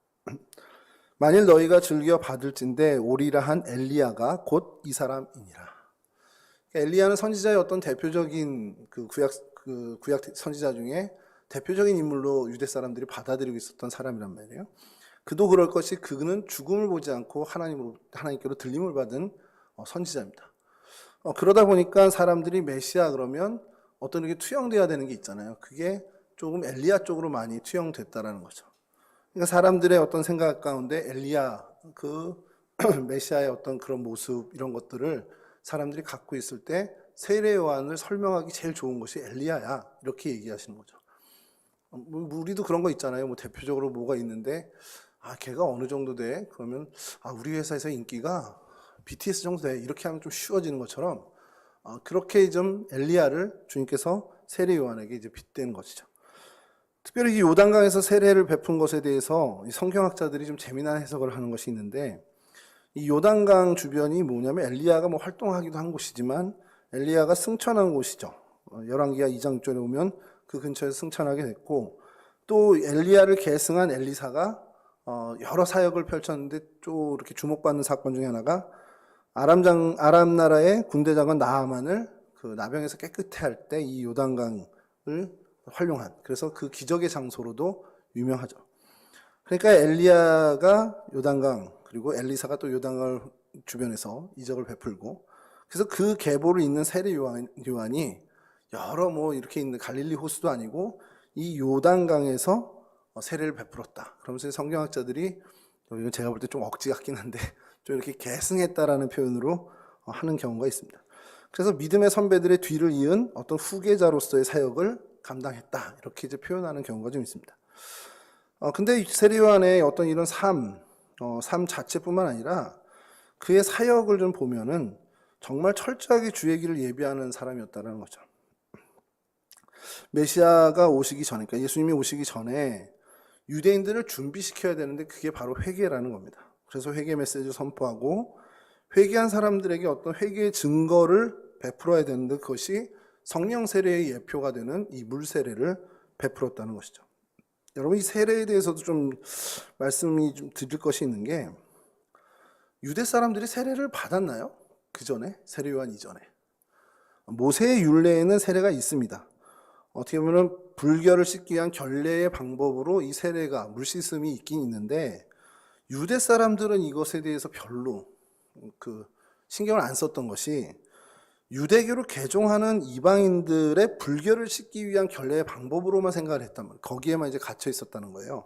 만일 너희가 즐겨 받을진대 오리라 한 엘리야가 곧 이 사람이니라. 엘리야는 선지자의 어떤 대표적인 구약 선지자 중에 대표적인 인물로 유대 사람들이 받아들이고 있었던 사람이란 말이에요. 그도 그럴 것이 그는 죽음을 보지 않고 하나님께로 들림을 받은 선지자입니다. 그러다 보니까 사람들이 메시아 그러면 어떤 게 투영돼야 되는 게 있잖아요. 그게 조금 엘리야 쪽으로 많이 투영됐다라는 거죠. 그러니까 사람들의 어떤 생각 가운데 엘리야 그 메시아의 어떤 그런 모습 이런 것들을 사람들이 갖고 있을 때 세례 요한을 설명하기 제일 좋은 것이 엘리야야 이렇게 얘기하시는 거죠. 우리도 그런 거 있잖아요. 대표적으로 뭐가 있는데 걔가 어느 정도 돼? 그러면 우리 회사에서 인기가 BTS 정도 돼. 이렇게 하면 좀 쉬워지는 것처럼 그렇게 좀 엘리야를 주님께서 세례 요한에게 이제 빗댄 것이죠. 특별히 이 요단강에서 세례를 베푼 것에 대해서 성경학자들이 좀 재미난 해석을 하는 것이 있는데 이 요단강 주변이 뭐냐면 엘리야가 활동하기도 한 곳이지만 엘리야가 승천한 곳이죠. 열왕기하 2장 6절에 보면 그 근처에서 승천하게 됐고 또 엘리야를 계승한 엘리사가 여러 사역을 펼쳤는데 또 이렇게 주목받는 사건 중에 하나가 아람 나라의 군대 장관 나아만을 그 나병에서 깨끗해 할 때 이 요단강을 활용한 그래서 그 기적의 장소로도 유명하죠. 그러니까 엘리야가 요단강 그리고 엘리사가 또 요단강 주변에서 이적을 베풀고 그래서 그 계보를 잇는 세례 요한이 여러 이렇게 있는 갈릴리 호수도 아니고 이 요단강에서 세례를 베풀었다. 그러면서 성경학자들이 이건 제가 볼 때 좀 억지 같긴 한데 좀 이렇게 계승했다라는 표현으로 하는 경우가 있습니다. 그래서 믿음의 선배들의 뒤를 이은 어떤 후계자로서의 사역을 감당했다. 이렇게 이제 표현하는 경우가 좀 있습니다. 근데 세례 요한의 어떤 이런 삶, 삶 자체뿐만 아니라 그의 사역을 좀 보면은 정말 철저하게 주의 길을 예비하는 사람이었다는 거죠. 메시아가 오시기 전에, 그러니까 예수님이 오시기 전에 유대인들을 준비시켜야 되는데 그게 바로 회개라는 겁니다. 그래서 회개 메시지를 선포하고 회개한 사람들에게 어떤 회개의 증거를 베풀어야 되는데 그것이 성령 세례의 예표가 되는 이 물 세례를 베풀었다는 것이죠. 여러분, 이 세례에 대해서도 좀 말씀이 좀 드릴 것이 있는 게, 유대 사람들이 세례를 받았나요? 그 전에, 세례 요한 이전에. 모세의 율례에는 세례가 있습니다. 어떻게 보면 불결을 씻기 위한 결례의 방법으로 이 세례가, 물 씻음이 있긴 있는데, 유대 사람들은 이것에 대해서 별로 신경을 안 썼던 것이, 유대교를 개종하는 이방인들의 불결을 씻기 위한 결례의 방법으로만 생각을 했단 말이에요. 거기에만 이제 갇혀 있었다는 거예요.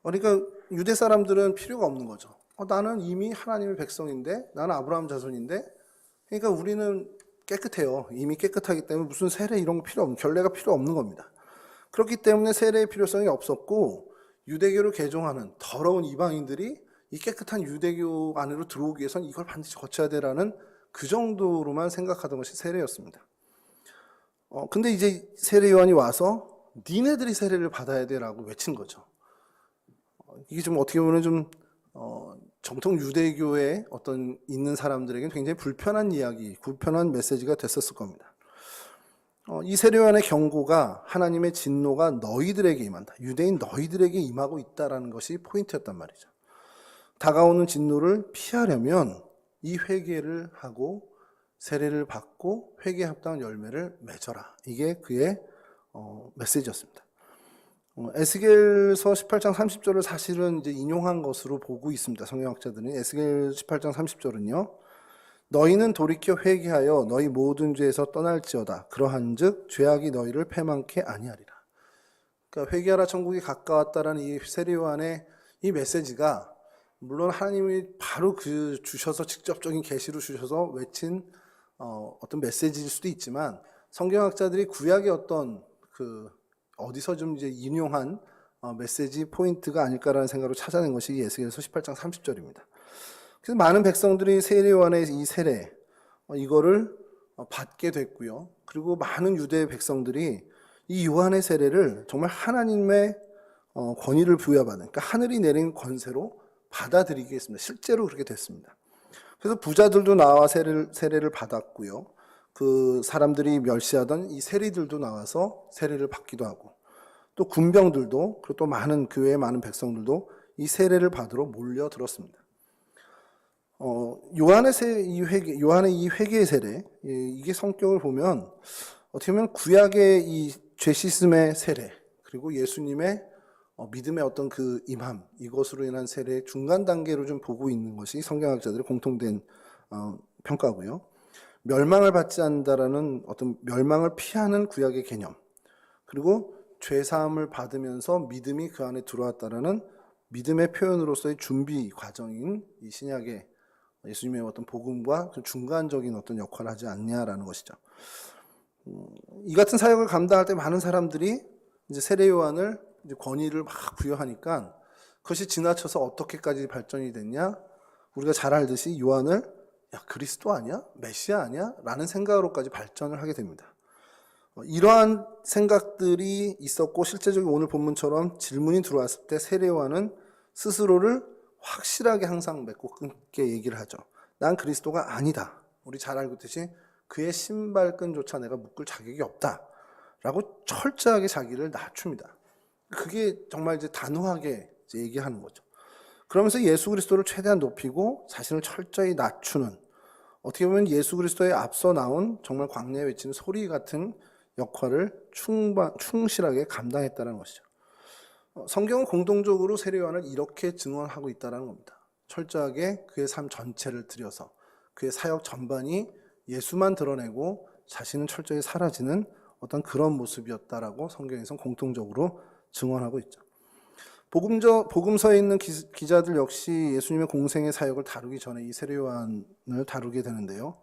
그러니까 유대 사람들은 필요가 없는 거죠. 나는 이미 하나님의 백성인데, 나는 아브라함 자손인데, 그러니까 우리는 깨끗해요. 이미 깨끗하기 때문에 무슨 세례 이런 거 필요 없는, 결례가 필요 없는 겁니다. 그렇기 때문에 세례의 필요성이 없었고, 유대교를 개종하는 더러운 이방인들이 이 깨끗한 유대교 안으로 들어오기 위해서는 이걸 반드시 거쳐야 되라는 그 정도로만 생각하던 것이 세례였습니다. 근데 이제 세례 요한이 와서 니네들이 세례를 받아야 돼라고 외친 거죠. 이게 좀 어떻게 보면 좀 정통 유대교에 어떤 있는 사람들에게는 굉장히 불편한 이야기, 불편한 메시지가 됐었을 겁니다. 이 세례 요한의 경고가 하나님의 진노가 너희들에게 임한다. 유대인 너희들에게 임하고 있다라는 것이 포인트였단 말이죠. 다가오는 진노를 피하려면 이 회개를 하고 세례를 받고 회개에 합당한 열매를 맺어라. 이게 그의 메시지였습니다. 에스겔서 18장 30절을 사실은 이제 인용한 것으로 보고 있습니다. 성경학자들은. 에스겔 18장 30절은요. 너희는 돌이켜 회개하여 너희 모든 죄에서 떠날지어다. 그러한즉 죄악이 너희를 패망케 아니하리라. 그러니까 회개하라 천국이 가까웠다라는 이 세례 요한의 이 메시지가 물론 하나님이 바로 주셔서 직접적인 계시로 주셔서 외친 어떤 메시지일 수도 있지만 성경학자들이 구약의 어떤 어디서 좀 이제 인용한 메시지 포인트가 아닐까라는 생각으로 찾아낸 것이 에스겔서 18장 30절입니다. 그래서 많은 백성들이 세례 요한의 이 세례 이거를 받게 됐고요. 그리고 많은 유대 백성들이 이 요한의 세례를 정말 하나님의 권위를 부여받은, 그러니까 하늘이 내린 권세로 받아들이게 했습니다. 실제로 그렇게 됐습니다. 그래서 부자들도 나와 세례를 받았고요. 그 사람들이 멸시하던 이 세리들도 나와서 세례를 받기도 하고, 또 군병들도, 그리고 또 많은 교회의 많은 백성들도 이 세례를 받으러 몰려들었습니다. 요한의 이 회개의 세례, 이게 성격을 보면 어떻게 보면 구약의 이 죄 씻음의 세례, 그리고 예수님의 믿음의 어떤 그 임함, 이것으로 인한 세례의 중간 단계로 좀 보고 있는 것이 성경학자들의 공통된 평가고요. 멸망을 받지 않는다라는 어떤 멸망을 피하는 구약의 개념, 그리고 죄사함을 받으면서 믿음이 그 안에 들어왔다라는 믿음의 표현으로서의 준비 과정인 이 신약의 예수님의 어떤 복음과 그 중간적인 어떤 역할을 하지 않냐라는 것이죠. 이 같은 사역을 감당할 때 많은 사람들이 이제 세례 요한을 이제 권위를 막 부여하니까 그것이 지나쳐서 어떻게까지 발전이 됐냐? 우리가 잘 알듯이 요한을 야, 그리스도 아니야? 메시아 아니야? 라는 생각으로까지 발전을 하게 됩니다. 이러한 생각들이 있었고 실제적으로 오늘 본문처럼 질문이 들어왔을 때 세례 요한은 스스로를 확실하게 항상 맺고 끊게 얘기를 하죠. 난 그리스도가 아니다. 우리 잘 알고 있듯이 그의 신발끈조차 내가 묶을 자격이 없다. 라고 철저하게 자기를 낮춥니다. 그게 정말 이제 단호하게 이제 얘기하는 거죠. 그러면서 예수 그리스도를 최대한 높이고 자신을 철저히 낮추는, 어떻게 보면 예수 그리스도에 앞서 나온 정말 광야에 외치는 소리 같은 역할을 충실하게 감당했다는 것이죠. 성경은 공동적으로 세례 요한을 이렇게 증언하고 있다는 겁니다. 철저하게 그의 삶 전체를 들여서 그의 사역 전반이 예수만 드러내고 자신은 철저히 사라지는 어떤 그런 모습이었다라고 성경에서는 공통적으로 증언하고 있죠. 복음서에 있는 기자들 역시 예수님의 공생의 사역을 다루기 전에 이 세례 요한을 다루게 되는데요.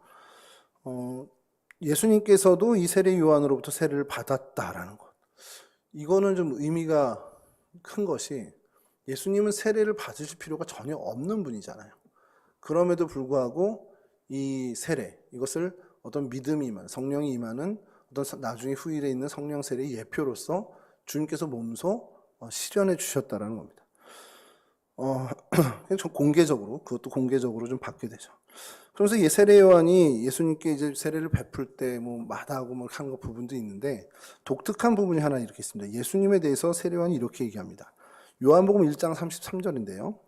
예수님께서도 이 세례 요한으로부터 세례를 받았다라는 것. 이거는 좀 의미가 큰 것이, 예수님은 세례를 받으실 필요가 전혀 없는 분이잖아요. 그럼에도 불구하고 이 세례, 이것을 어떤 믿음이 임하는, 성령이 임하는 어떤 나중에 후일에 있는 성령 세례의 예표로서 주님께서 몸소 실현해 주셨다라는 겁니다. 공개적으로, 그것도 공개적으로 좀 받게 되죠. 그러면서 세례 요한이 예수님께 이제 세례를 베풀 때 마다하고 하는 부분도 있는데, 독특한 부분이 하나 이렇게 있습니다. 예수님에 대해서 세례 요한이 이렇게 얘기합니다. 요한복음 1장 33절인데요.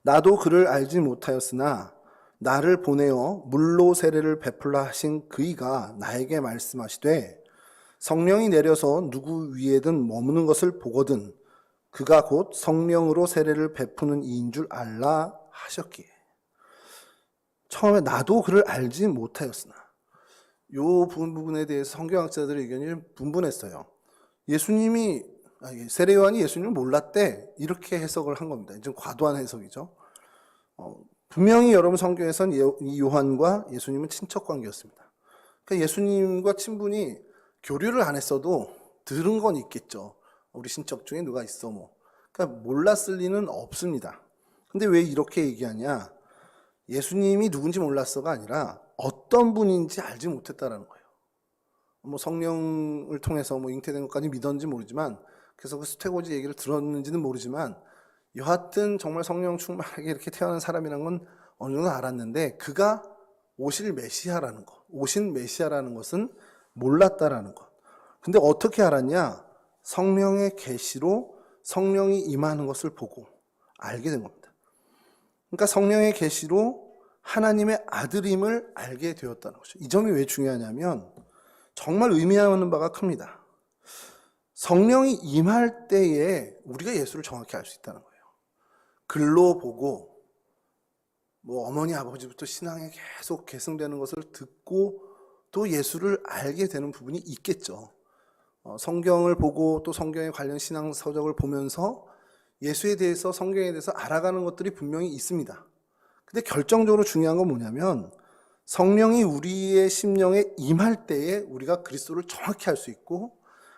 나도 그를 알지 못하였으나 나를 보내어 물로 세례를 베풀라 하신 그이가 나에게 말씀하시되 성령이 내려서 누구 위에든 머무는 것을 보거든 그가 곧 성령으로 세례를 베푸는 이인 줄 알라 하셨기에. 처음에 나도 그를 알지 못하였으나, 이 부분에 대해서 성경학자들의 의견이 분분했어요. 세례 요한이 예수님을 몰랐대, 이렇게 해석을 한 겁니다. 좀 과도한 해석이죠. 분명히 여러분 성경에선 이 요한과 예수님은 친척 관계였습니다. 그러니까 예수님과 친분이 교류를 안 했어도 들은 건 있겠죠. 우리 친척 중에 누가 있어 그러니까 몰랐을 리는 없습니다. 근데 왜 이렇게 얘기하냐? 예수님이 누군지 몰랐어가 아니라 어떤 분인지 알지 못했다라는 거예요. 성령을 통해서 잉태된 것까지 믿었는지 모르지만, 그래서 그 수태고지 얘기를 들었는지는 모르지만, 여하튼 정말 성령 충만하게 이렇게 태어난 사람이라는 건 어느 정도 알았는데, 그가 오신 메시아라는 것은 몰랐다라는 것. 근데 어떻게 알았냐? 성령의 계시로 성령이 임하는 것을 보고 알게 된 겁니다. 그러니까 성령의 계시로 하나님의 아들임을 알게 되었다는 거죠. 이 점이 왜 중요하냐면 정말 의미하는 바가 큽니다. 성령이 임할 때에 우리가 예수를 정확히 알 수 있다는 거예요. 글로 보고 어머니 아버지부터 신앙에 계속 계승되는 것을 듣고 또 예수를 알게 되는 부분이 있겠죠. 성경을 보고 또 성경에 관련 신앙 서적을 보면서 예수에 대해서, 성경에 대해서 알아가는 것들이 분명히 있습니다. 근데 결정적으로 중요한 건 뭐냐면 성령이 우리의 심령에 임할 때에 우리가 그리스도를 정확히 알 수 있고,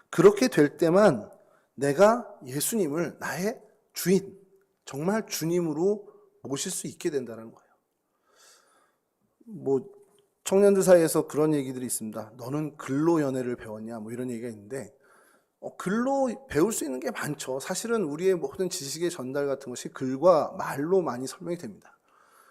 그렇게 될 때만 내가 예수님을 나의 주인, 정말 주님으로 모실 수 있게 된다는 거예요. 청년들 사이에서 그런 얘기들이 있습니다. 너는 글로 연애를 배웠냐? 이런 얘기가 있는데, 글로 배울 수 있는 게 많죠. 사실은 우리의 모든 지식의 전달 같은 것이 글과 말로 많이 설명이 됩니다.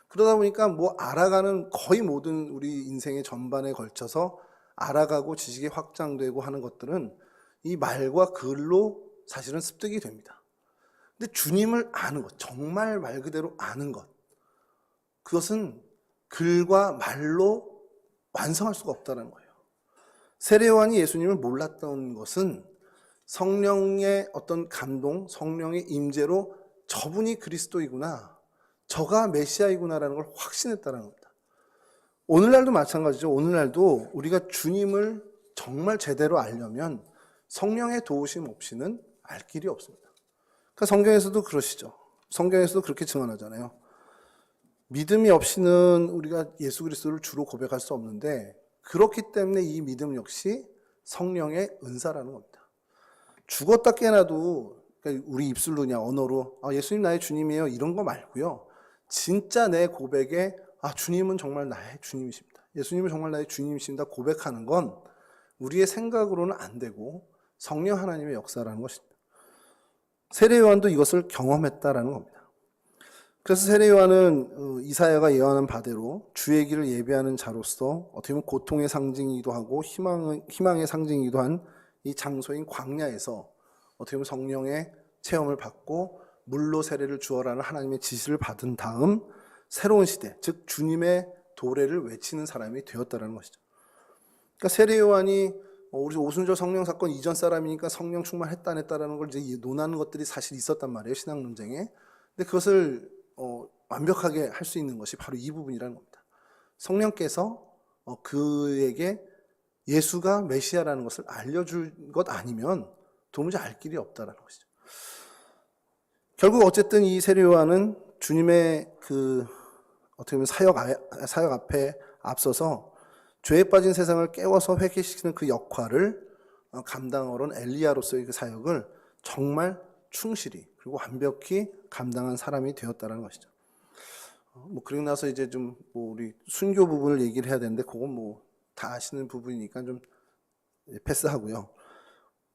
그러다 보니까 알아가는 거의 모든 우리 인생의 전반에 걸쳐서 알아가고 지식이 확장되고 하는 것들은 이 말과 글로 사실은 습득이 됩니다. 근데 주님을 아는 것, 정말 말 그대로 아는 것, 그것은 글과 말로 완성할 수가 없다는 거예요. 세례 요한이 예수님을 몰랐던 것은 성령의 어떤 감동, 성령의 임재로 저분이 그리스도이구나, 저가 메시아이구나라는 걸 확신했다는 겁니다. 오늘날도 마찬가지죠. 오늘날도 우리가 주님을 정말 제대로 알려면 성령의 도우심 없이는 알 길이 없습니다. 그러니까 성경에서도 그러시죠. 성경에서도 그렇게 증언하잖아요. 믿음이 없이는 우리가 예수 그리스도를 주로 고백할 수 없는데, 그렇기 때문에 이 믿음 역시 성령의 은사라는 겁니다. 죽었다 깨나도 우리 입술로 그냥 언어로 예수님 나의 주님이에요 이런 거 말고요, 진짜 내 고백에 주님은 정말 나의 주님이십니다, 예수님은 정말 나의 주님이십니다 고백하는 건 우리의 생각으로는 안 되고 성령 하나님의 역사라는 것입니다. 세례 요한도 이것을 경험했다라는 겁니다. 그래서 세례 요한은 이사야가 예언한 바대로 주의 길을 예비하는 자로서 어떻게 보면 고통의 상징이기도 하고 희망의 상징이기도 한 이 장소인 광야에서 어떻게 보면 성령의 체험을 받고 물로 세례를 주어라는 하나님의 지시를 받은 다음 새로운 시대, 즉 주님의 도래를 외치는 사람이 되었다는 것이죠. 그러니까 세례 요한이 우리 오순절 성령 사건 이전 사람이니까 성령 충만했다 안 했다라는 걸 이제 논하는 것들이 사실 있었단 말이에요, 신학 논쟁에. 근데 그것을 완벽하게 할 수 있는 것이 바로 이 부분이라는 겁니다. 성령께서 그에게 예수가 메시아라는 것을 알려줄 것 아니면 도무지 알 길이 없다라는 것이죠. 결국 어쨌든 이 세례 요한은 주님의 어떻게 보면 사역 앞에 앞서서 죄에 빠진 세상을 깨워서 회개시키는 그 역할을 감당하러 온 엘리야로서의 그 사역을 정말 충실히 그리고 완벽히 감당한 사람이 되었다는 것이죠. 그리고 나서 이제 좀 우리 순교 부분을 얘기를 해야 되는데 그건 다 아시는 부분이니까 좀 패스하고요.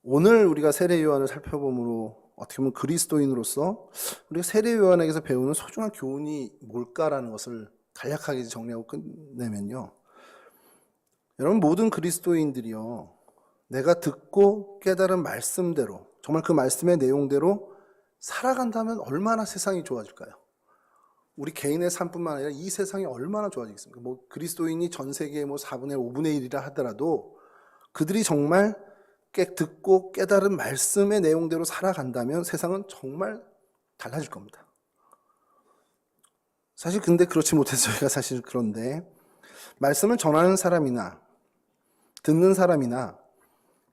오늘 우리가 세례 요한을 살펴봄으로 어떻게 보면 그리스도인으로서 우리가 세례 요한에게서 배우는 소중한 교훈이 뭘까라는 것을 간략하게 정리하고 끝내면요. 여러분, 모든 그리스도인들이요, 내가 듣고 깨달은 말씀대로, 정말 그 말씀의 내용대로 살아간다면 얼마나 세상이 좋아질까요? 우리 개인의 삶뿐만 아니라 이 세상이 얼마나 좋아지겠습니까? 그리스도인이 전 세계의 4분의 5분의 1이라 하더라도 그들이 정말 듣고 깨달은 말씀의 내용대로 살아간다면 세상은 정말 달라질 겁니다. 사실 근데 그렇지 못해서 저희가 사실 그런데 말씀을 전하는 사람이나 듣는 사람이나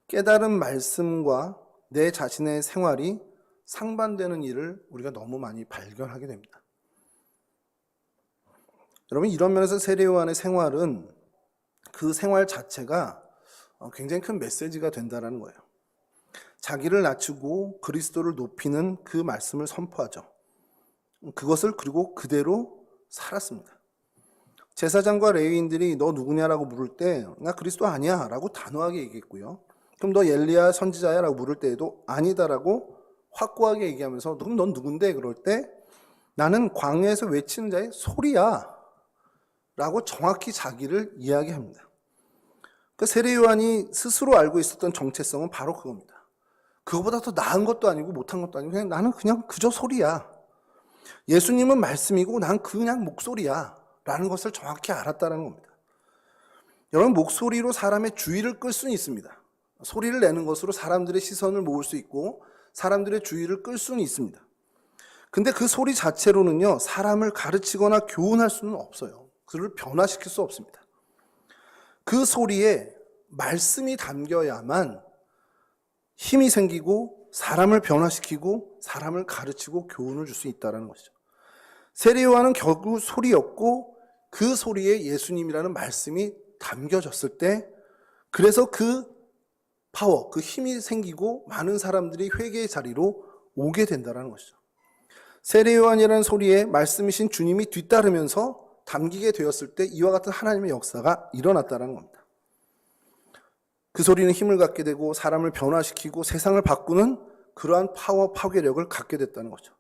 깨달은 말씀과 내 자신의 생활이 상반되는 일을 우리가 너무 많이 발견하게 됩니다. 여러분, 이런 면에서 세례 요한의 생활은 그 생활 자체가 굉장히 큰 메시지가 된다는 거예요. 자기를 낮추고 그리스도를 높이는 그 말씀을 선포하죠. 그것을 그리고 그대로 살았습니다. 제사장과 레위인들이 너 누구냐라고 물을 때 나 그리스도 아니야 라고 단호하게 얘기했고요. 그럼 너 엘리야 선지자야 라고 물을 때에도 아니다라고 확고하게 얘기하면서 그럼 넌 누군데? 그럴 때 나는 광야에서 외치는 자의 소리야 라고 정확히 자기를 이야기합니다. 그 세례 요한이 스스로 알고 있었던 정체성은 바로 그겁니다. 그거보다 더 나은 것도 아니고 못한 것도 아니고 나는 그냥 그저 소리야. 예수님은 말씀이고 난 그냥 목소리야 라는 것을 정확히 알았다는 겁니다. 여러분, 목소리로 사람의 주의를 끌 수는 있습니다. 소리를 내는 것으로 사람들의 시선을 모을 수 있고 사람들의 주의를 끌 수는 있습니다. 근데 그 소리 자체로는요, 사람을 가르치거나 교훈할 수는 없어요. 그를 변화시킬 수 없습니다. 그 소리에 말씀이 담겨야만 힘이 생기고 사람을 변화시키고 사람을 가르치고 교훈을 줄 수 있다는 것이죠. 세례 요한은 결국 소리였고 그 소리에 예수님이라는 말씀이 담겨졌을 때 그래서 그 파워, 그 힘이 생기고 많은 사람들이 회개의 자리로 오게 된다는 것이죠. 세례 요한이라는 소리에 말씀이신 주님이 뒤따르면서 담기게 되었을 때 이와 같은 하나님의 역사가 일어났다는 겁니다. 그 소리는 힘을 갖게 되고 사람을 변화시키고 세상을 바꾸는 그러한 파워, 파괴력을 갖게 됐다는 거죠.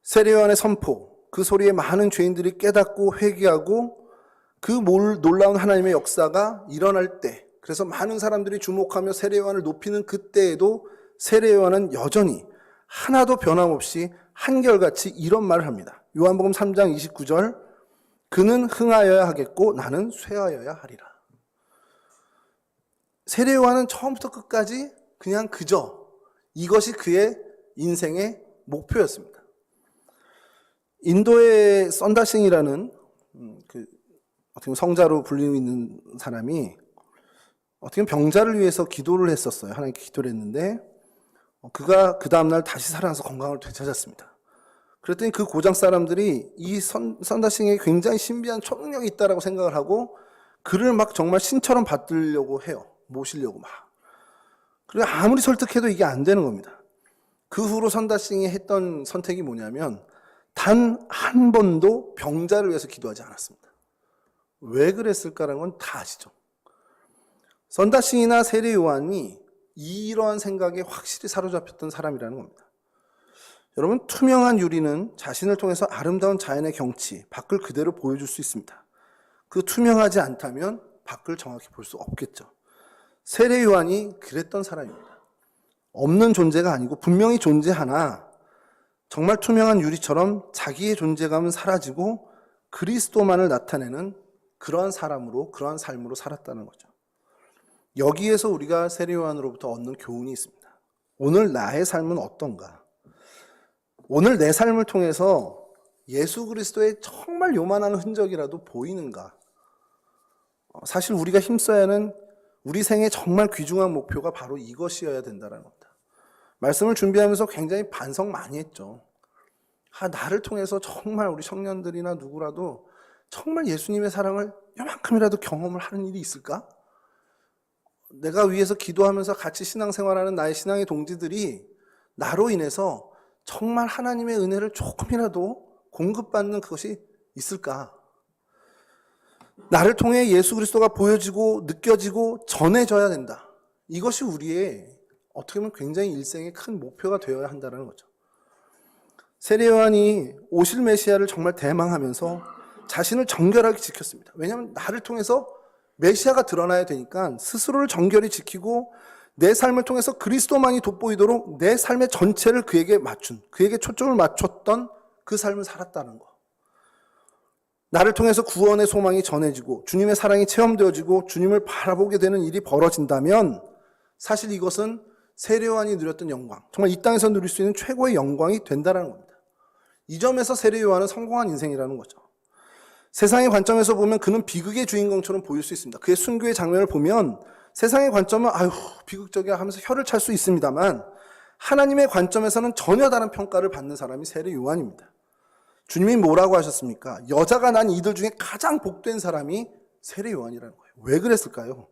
세례 요한의 선포, 그 소리에 많은 죄인들이 깨닫고 회개하고 그 놀라운 하나님의 역사가 일어날 때, 그래서 많은 사람들이 주목하며 세례 요한을 높이는 그때에도 세례 요한은 여전히 하나도 변함없이 한결같이 이런 말을 합니다. 요한복음 3장 29절, 그는 흥하여야 하겠고 나는 쇠하여야 하리라. 세례 요한은 처음부터 끝까지 그냥 그저 이것이 그의 인생의 목표였습니다. 인도의 썬다싱이라는 어떻게 보면 성자로 불리고 있는 사람이 어떻게 보면 병자를 위해서 기도를 했었어요. 하나님께 기도를 했는데 그가 그 다음날 다시 살아나서 건강을 되찾았습니다. 그랬더니 그 고장 사람들이 이 썬다싱에 굉장히 신비한 초능력이 있다라고 생각을 하고 그를 막 정말 신처럼 받들려고 해요. 모시려고 막. 그리고 아무리 설득해도 이게 안 되는 겁니다. 그 후로 썬다싱이 했던 선택이 뭐냐면 단 한 번도 병자를 위해서 기도하지 않았습니다. 왜 그랬을까라는 건 다 아시죠? 썬다싱이나 세례 요한이 이러한 생각에 확실히 사로잡혔던 사람이라는 겁니다. 여러분, 투명한 유리는 자신을 통해서 아름다운 자연의 경치, 밖을 그대로 보여줄 수 있습니다. 그 투명하지 않다면 밖을 정확히 볼 수 없겠죠. 세례 요한이 그랬던 사람입니다. 없는 존재가 아니고 분명히 존재하나 정말 투명한 유리처럼 자기의 존재감은 사라지고 그리스도만을 나타내는 그러한 사람으로, 그러한 삶으로 살았다는 거죠. 여기에서 우리가 세례 요한으로부터 얻는 교훈이 있습니다. 오늘 나의 삶은 어떤가? 오늘 내 삶을 통해서 예수 그리스도의 정말 요만한 흔적이라도 보이는가? 사실 우리가 힘써야 하는 우리 생의 정말 귀중한 목표가 바로 이것이어야 된다는 겁니다. 말씀을 준비하면서 굉장히 반성 많이 했죠. 나를 통해서 정말 우리 청년들이나 누구라도 정말 예수님의 사랑을 요만큼이라도 경험을 하는 일이 있을까? 내가 위에서 기도하면서 같이 신앙생활하는 나의 신앙의 동지들이 나로 인해서 정말 하나님의 은혜를 조금이라도 공급받는 그것이 있을까? 나를 통해 예수 그리스도가 보여지고 느껴지고 전해져야 된다. 이것이 우리의 어떻게 보면 굉장히 일생의 큰 목표가 되어야 한다는 거죠. 세례 요한이 오실 메시아를 정말 대망하면서 자신을 정결하게 지켰습니다. 왜냐하면 나를 통해서 메시아가 드러나야 되니까 스스로를 정결히 지키고 내 삶을 통해서 그리스도만이 돋보이도록 내 삶의 전체를 그에게 맞춘, 그에게 초점을 맞췄던 그 삶을 살았다는 거. 나를 통해서 구원의 소망이 전해지고 주님의 사랑이 체험되어지고 주님을 바라보게 되는 일이 벌어진다면 사실 이것은 세례 요한이 누렸던 영광, 정말 이 땅에서 누릴 수 있는 최고의 영광이 된다는 겁니다. 이 점에서 세례 요한은 성공한 인생이라는 거죠. 세상의 관점에서 보면 그는 비극의 주인공처럼 보일 수 있습니다. 그의 순교의 장면을 보면 세상의 관점은 아유 비극적이야 하면서 혀를 찰 수 있습니다만 하나님의 관점에서는 전혀 다른 평가를 받는 사람이 세례 요한입니다. 주님이 뭐라고 하셨습니까? 여자가 난 이들 중에 가장 복된 사람이 세례 요한이라는 거예요. 왜 그랬을까요?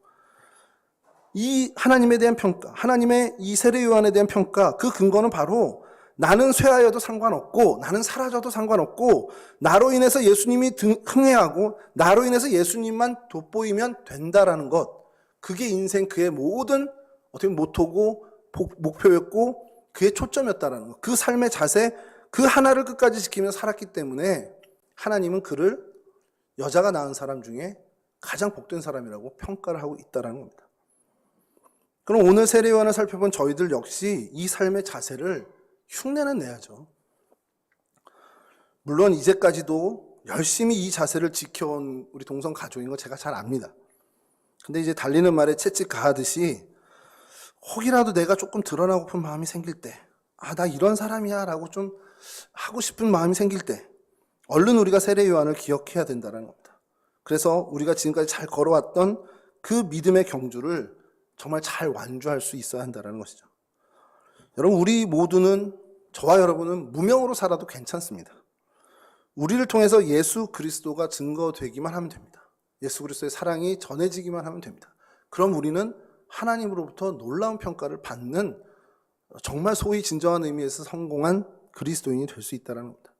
이 하나님에 대한 평가, 하나님의 이 세례 요한에 대한 평가, 그 근거는 바로 나는 쇠하여도 상관없고 나는 사라져도 상관없고 나로 인해서 예수님이 흥해하고 나로 인해서 예수님만 돋보이면 된다라는 것, 그게 인생 그의 모든 어떻게 모토고 목표였고 그의 초점이었다라는 것, 그 삶의 자세 그 하나를 끝까지 지키면서 살았기 때문에 하나님은 그를 여자가 낳은 사람 중에 가장 복된 사람이라고 평가를 하고 있다는 겁니다. 그럼 오늘 세례 요한을 살펴본 저희들 역시 이 삶의 자세를 흉내는 내야죠. 물론 이제까지도 열심히 이 자세를 지켜온 우리 동성 가족인 거 제가 잘 압니다. 근데 이제 달리는 말에 채찍 가하듯이 혹이라도 내가 조금 드러나고픈 마음이 생길 때, 나 이런 사람이야 라고 좀 하고 싶은 마음이 생길 때 얼른 우리가 세례 요한을 기억해야 된다는 겁니다. 그래서 우리가 지금까지 잘 걸어왔던 그 믿음의 경주를 정말 잘 완주할 수 있어야 한다는 것이죠. 여러분, 우리 모두는, 저와 여러분은 무명으로 살아도 괜찮습니다. 우리를 통해서 예수 그리스도가 증거되기만 하면 됩니다. 예수 그리스도의 사랑이 전해지기만 하면 됩니다. 그럼 우리는 하나님으로부터 놀라운 평가를 받는 정말 소위 진정한 의미에서 성공한 그리스도인이 될 수 있다는 겁니다.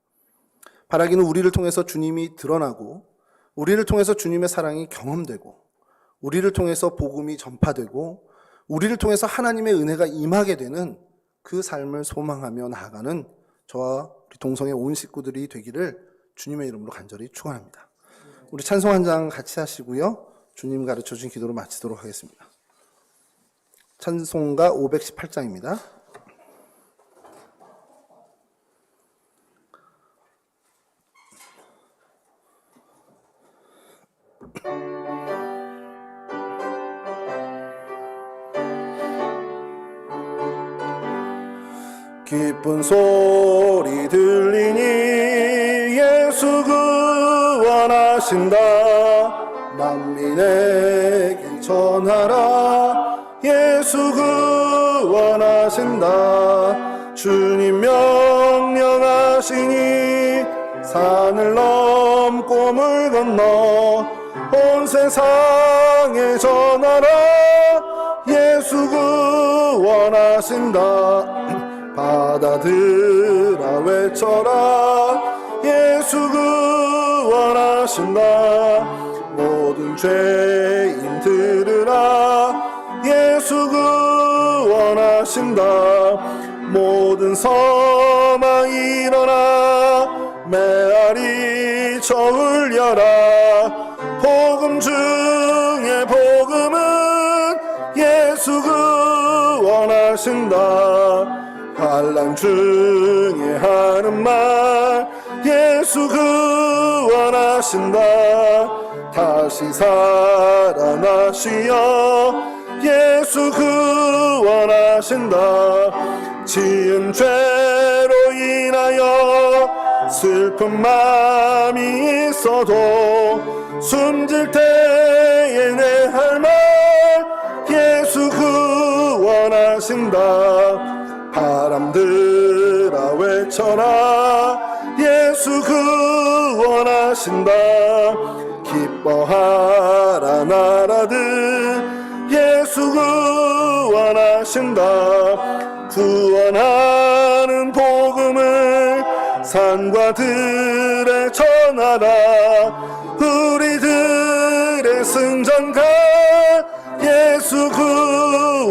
바라기는 우리를 통해서 주님이 드러나고 우리를 통해서 주님의 사랑이 경험되고 우리를 통해서 복음이 전파되고 우리를 통해서 하나님의 은혜가 임하게 되는 그 삶을 소망하며 나아가는 저와 우리 동성의 온 식구들이 되기를 주님의 이름으로 간절히 축원합니다. 우리 찬송 한 장 같이 하시고요. 주님 가르쳐준 기도로 마치도록 하겠습니다. 찬송가 518장입니다. 기쁜 소리 들리니 예수 구원하신다. 만민에게 전하라. 예수 구원하신다. 주님 명령하시니 산을 넘고 물 건너 온 세상에 전하라. 예수 구원하신다. 받아들아 외쳐라. 예수 구원하신다. 모든 죄인 들으라. 예수 구원하신다. 모든 서막 일어나 메아리 저울려라. 복음 중에 복음은 예수 구원하신다. 환난 중에 하는 말 예수 구원하신다. 다시 살아나시어 예수 구원하신다. 지은 죄로 인하여 슬픈 마음이 있어도 숨질 때에 내 할 말 예수 구원하신다. 바람들아 외쳐라. 예수 구원하신다. 기뻐하라 나라들 예수 구원하신다. 구원하는 복음을 산과 들에 전하라. 우리들의 승전가 예수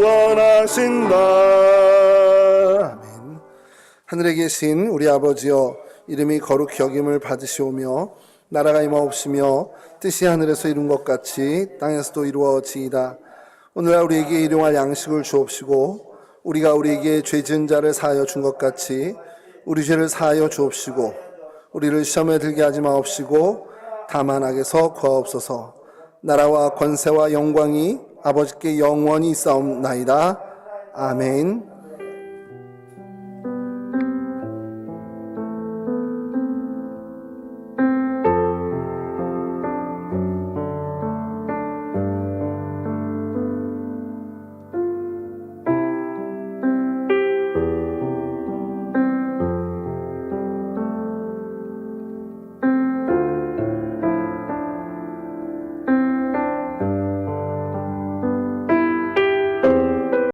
구원하신다. 아멘. 하늘에 계신 우리 아버지여, 이름이 거룩히 여김을 받으시오며 나라가 임하옵시며 뜻이 하늘에서 이룬 것 같이 땅에서도 이루어지이다. 오늘날 우리에게 일용할 양식을 주옵시고 우리가 우리에게 죄 지은 자를 사하여 준 것 같이 우리 죄를 사하여 주옵시고 우리를 시험에 들게 하지 마옵시고 다만 악에서 구하옵소서. 나라와 권세와 영광이 아버지께 영원히 있사옵나이다. 아멘.